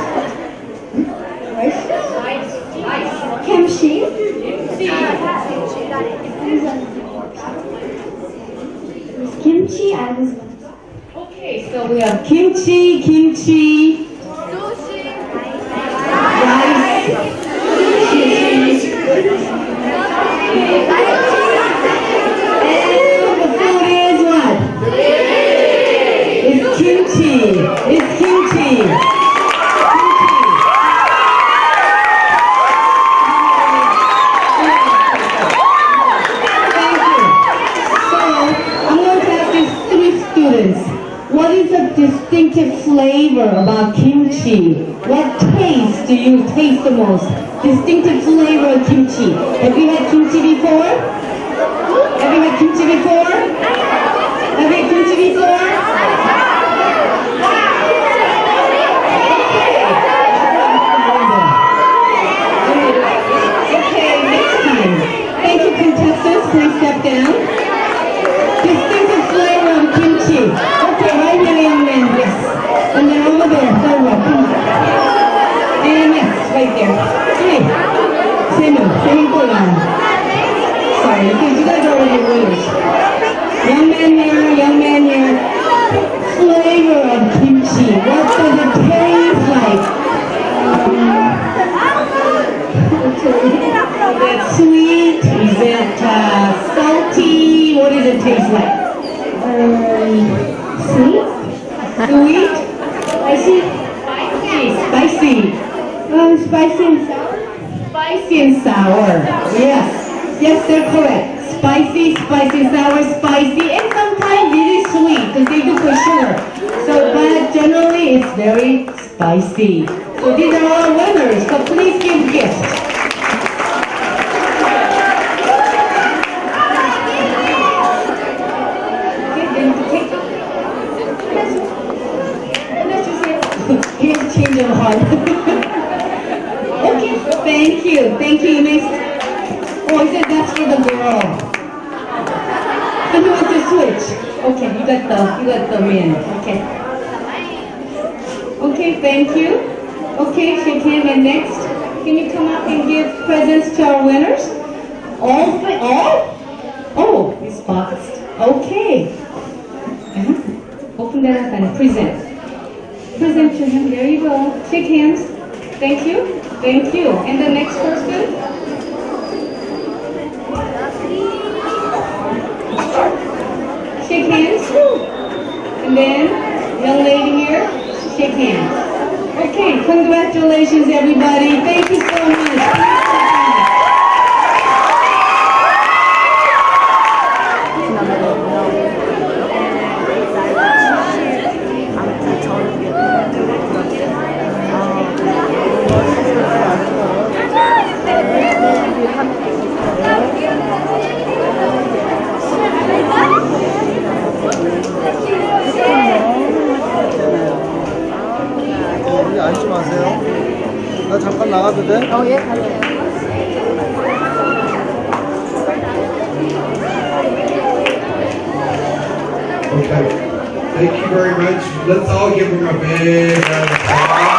[SPEAKER 1] flavor about kimchi? What taste do you taste the most? Distinctive flavor of kimchi. Have you had kimchi before? Have you had kimchi before? Have you had kimchi before? Okay, next time. Thank you, contestants. Please step down. Distinctive flavor of kimchi. Okay, right here, young man. Yes. And then over there. Third row. Come on. And yes, right there. Hey. Same Korean. Sorry, you guys are already winners. Young man here. Flavor of kimchi. What does it taste like? Is it sweet? Is it salty? What does it taste like? Sweet? Sweet? Spicy? Spicy. Spicy and sour? Spicy and sour. Yes. Yes, they're correct. Spicy, sour, spicy, and sometimes it is sweet because they do put sugar. So, but generally it's very spicy. So these are all winners. So please give gifts. Here's a change of heart. Okay, thank you. Next. Oh, he said that's for the girl. So you want to switch? Okay, you got the man. Okay, thank you. Okay, shake hand and next. Can you come up and give presents to our winners? All? Oh, it's boxed. Okay. Open that up and present to him. There you go. Shake hands. Thank you. And the next person? Shake hands. And then, young lady here, shake hands. Okay, congratulations everybody. Thank you so much.
[SPEAKER 20] 앉지 마세요. 나 잠깐 나가도 돼?
[SPEAKER 8] 예, 가세요.
[SPEAKER 2] Okay. Thank you very much. Let's all give them a big round of applause.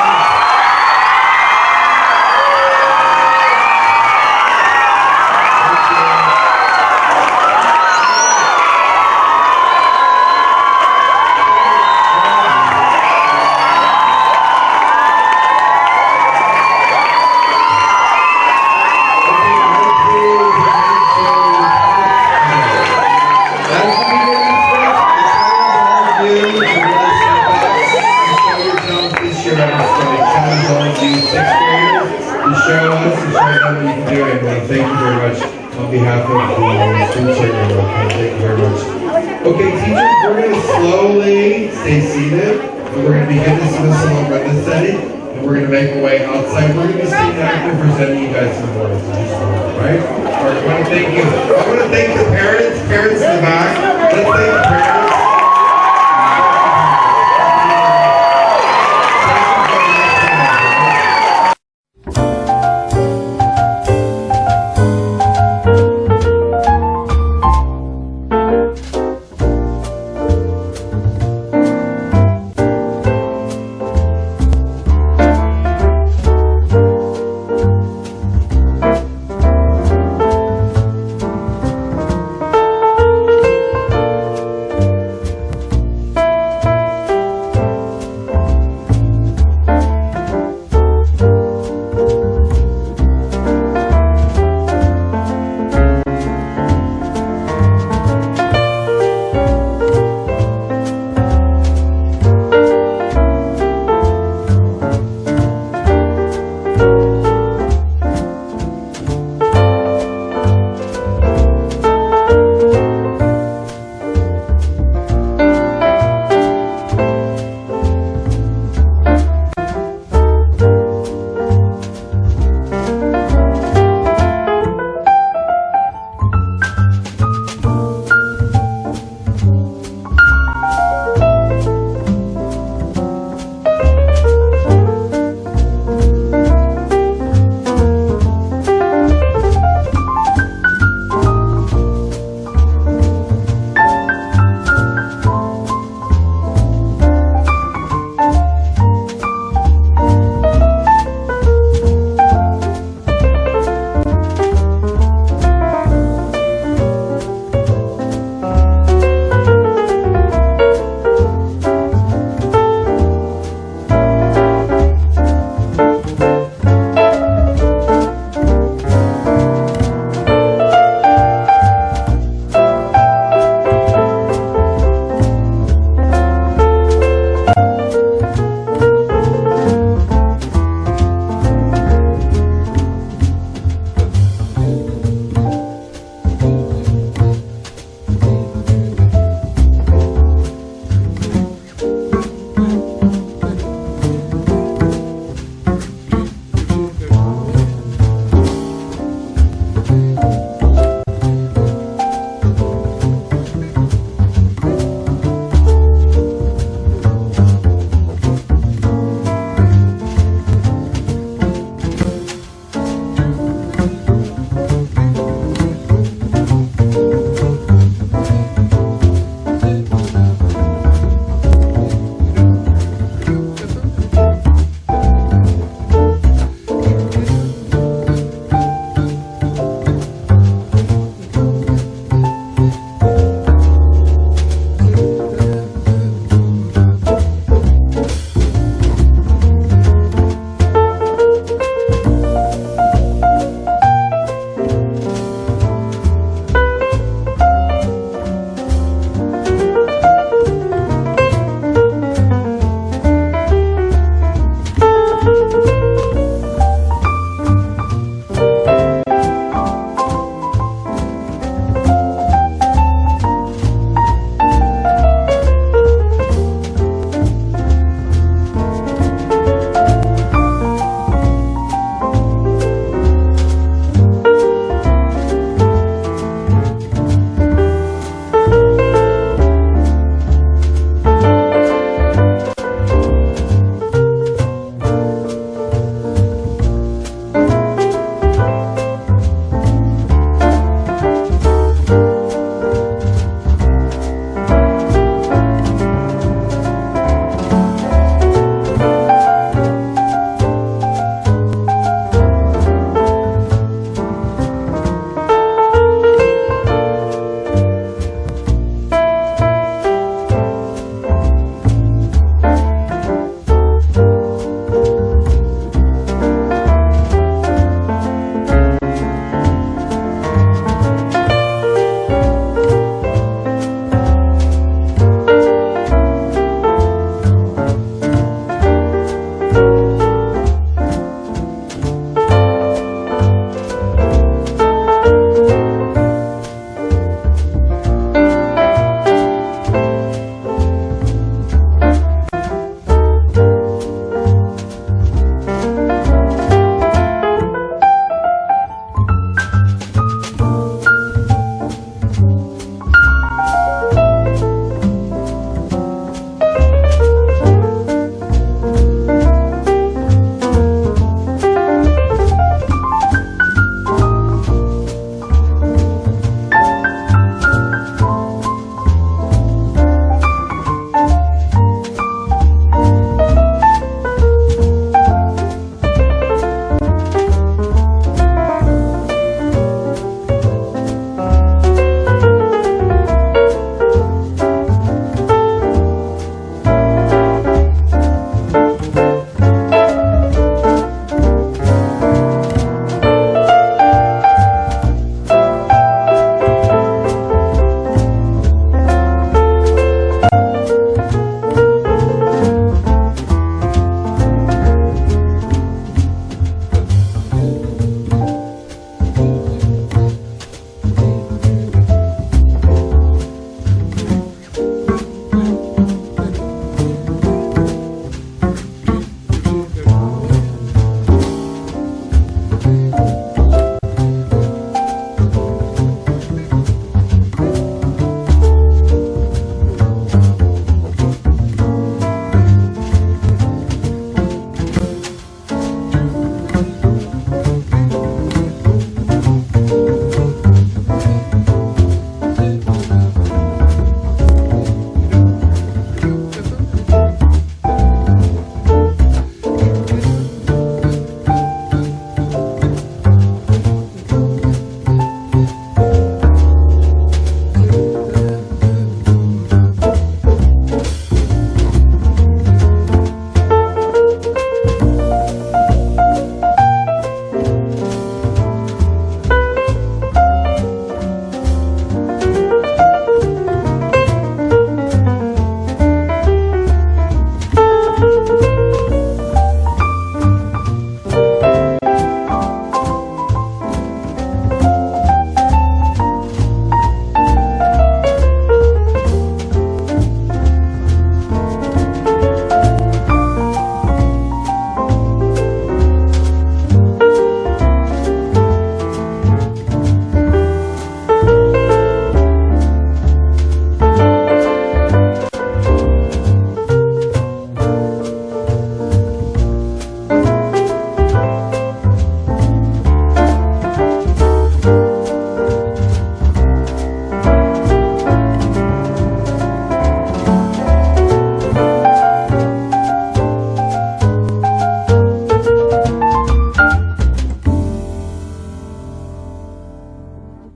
[SPEAKER 2] On behalf of the student serving workers, thank you very much. Okay, teachers, we're going to slowly stay seated, and we're going to begin dismissal on Brenda's setting, and we're going to make our way outside. We're going to be staying active, presenting you guys some more. Right? All right, I want to thank you. I want to thank the parents in the back. Let's thank the parents.